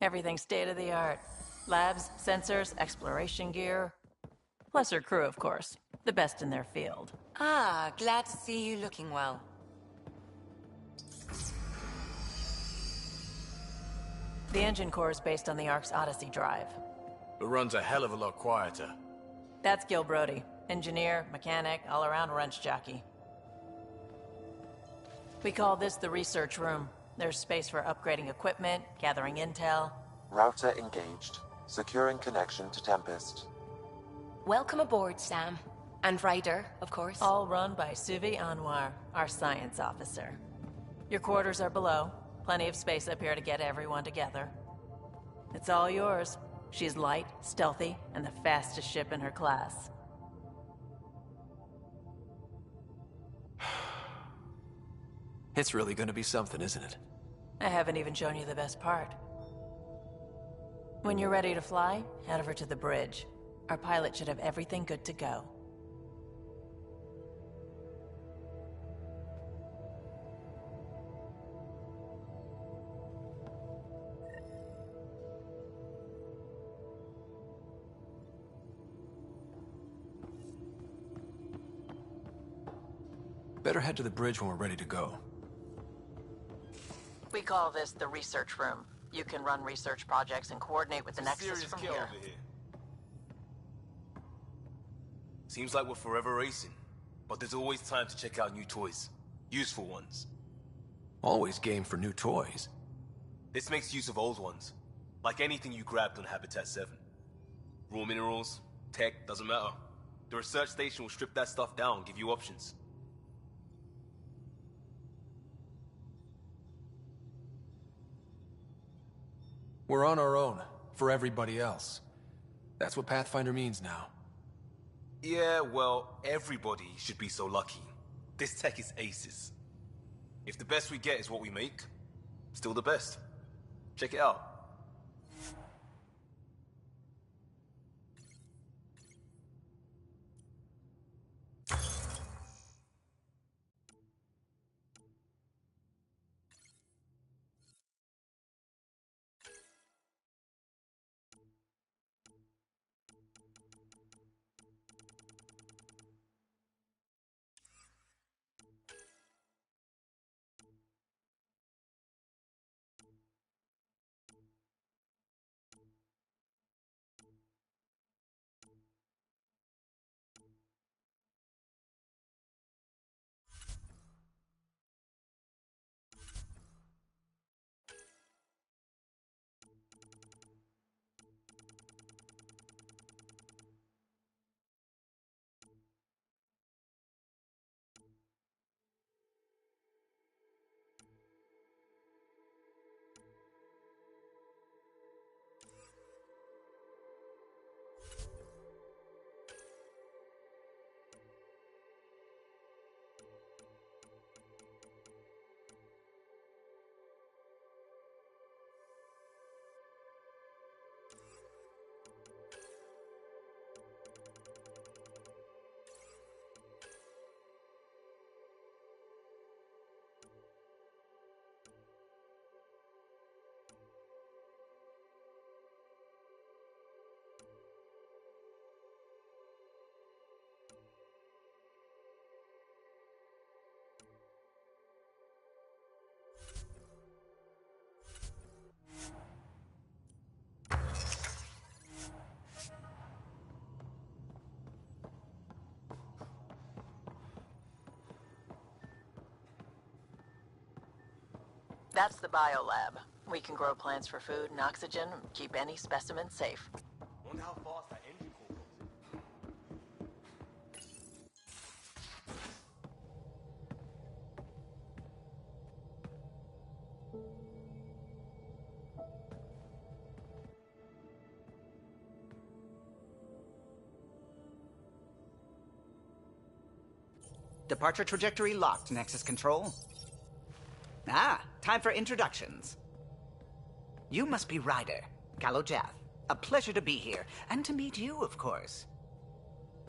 Everything's state-of-the-art. Labs, sensors, exploration gear. Plus her crew, of course. The best in their field. Ah, glad to see you looking well. The engine core is based on the Ark's Odyssey drive. It runs a hell of a lot quieter. That's Gil Brody. Engineer, mechanic, all-around wrench jockey. We call this the research room. There's space for upgrading equipment, gathering intel. Router engaged. Securing connection to Tempest. Welcome aboard, Sam. And Ryder, of course. All run by Suvi Anwar, our science officer. Your quarters are below. Plenty of space up here to get everyone together. It's all yours. She's light, stealthy, and the fastest ship in her class. It's really gonna be something, isn't it? I haven't even shown you the best part. When you're ready to fly, head over to the bridge. Our pilot should have everything good to go. Better head to the bridge when we're ready to go. We call this the research room. You can run research projects and coordinate with the Nexus from here. Seems like we're forever racing, but there's always time to check out new toys. Useful ones. Always game for new toys. This makes use of old ones, like anything you grabbed on Habitat 7. Raw minerals, tech, doesn't matter. The research station will strip that stuff down and give you options. We're on our own, for everybody else. That's what Pathfinder means now. Yeah, well, everybody should be so lucky. This tech is aces. If the best we get is what we make, still the best. Check it out. That's the biolab. We can grow plants for food and oxygen, keep any specimen safe. Wonder how fast that engine core goes. Departure trajectory locked, Nexus Control. Ah, time for introductions. You must be Ryder, Kalojath. A pleasure to be here, and to meet you, of course.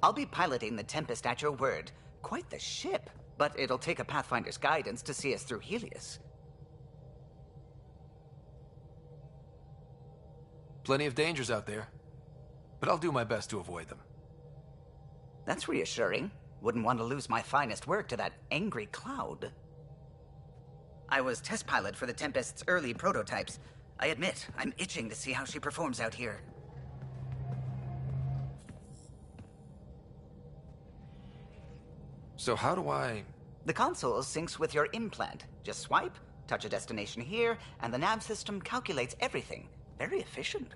I'll be piloting the Tempest at your word. Quite the ship, but it'll take a Pathfinder's guidance to see us through Helios. Plenty of dangers out there, but I'll do my best to avoid them. That's reassuring. Wouldn't want to lose my finest work to that angry cloud. I was test pilot for the Tempest's early prototypes. I admit, I'm itching to see how she performs out here. So how do I... The console syncs with your implant. Just swipe, touch a destination here, and the nav system calculates everything. Very efficient.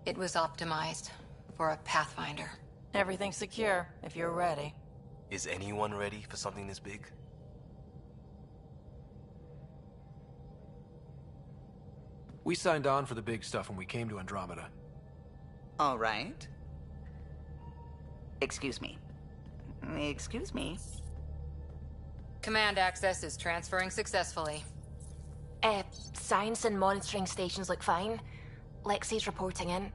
It was optimized for a Pathfinder. Everything's secure, if you're ready. Is anyone ready for something this big? We signed on for the big stuff when we came to Andromeda. All right. Excuse me. Excuse me. Command access is transferring successfully. Science and monitoring stations look fine. Lexi's reporting in.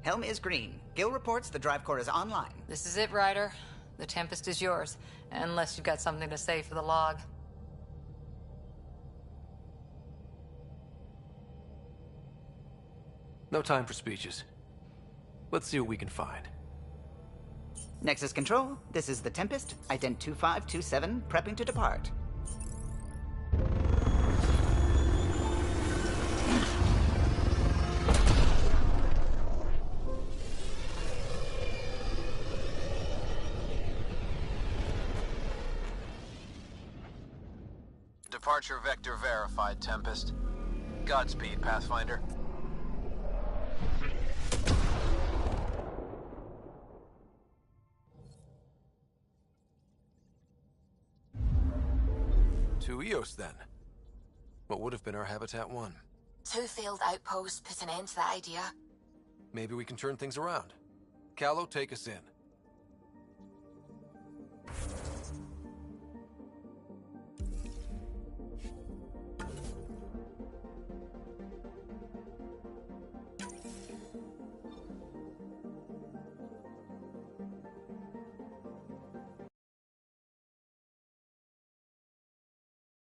Helm is green. Gil reports the drive core is online. This is it, Ryder. The Tempest is yours, unless you've got something to say for the log. No time for speeches. Let's see what we can find. Nexus Control, this is the Tempest, ident 2527, prepping to depart. Departure vector verified, Tempest. Godspeed, Pathfinder. To Eos, then. What would have been our Habitat 1? 2 failed outposts put an end to that idea. Maybe we can turn things around. Callow, take us in.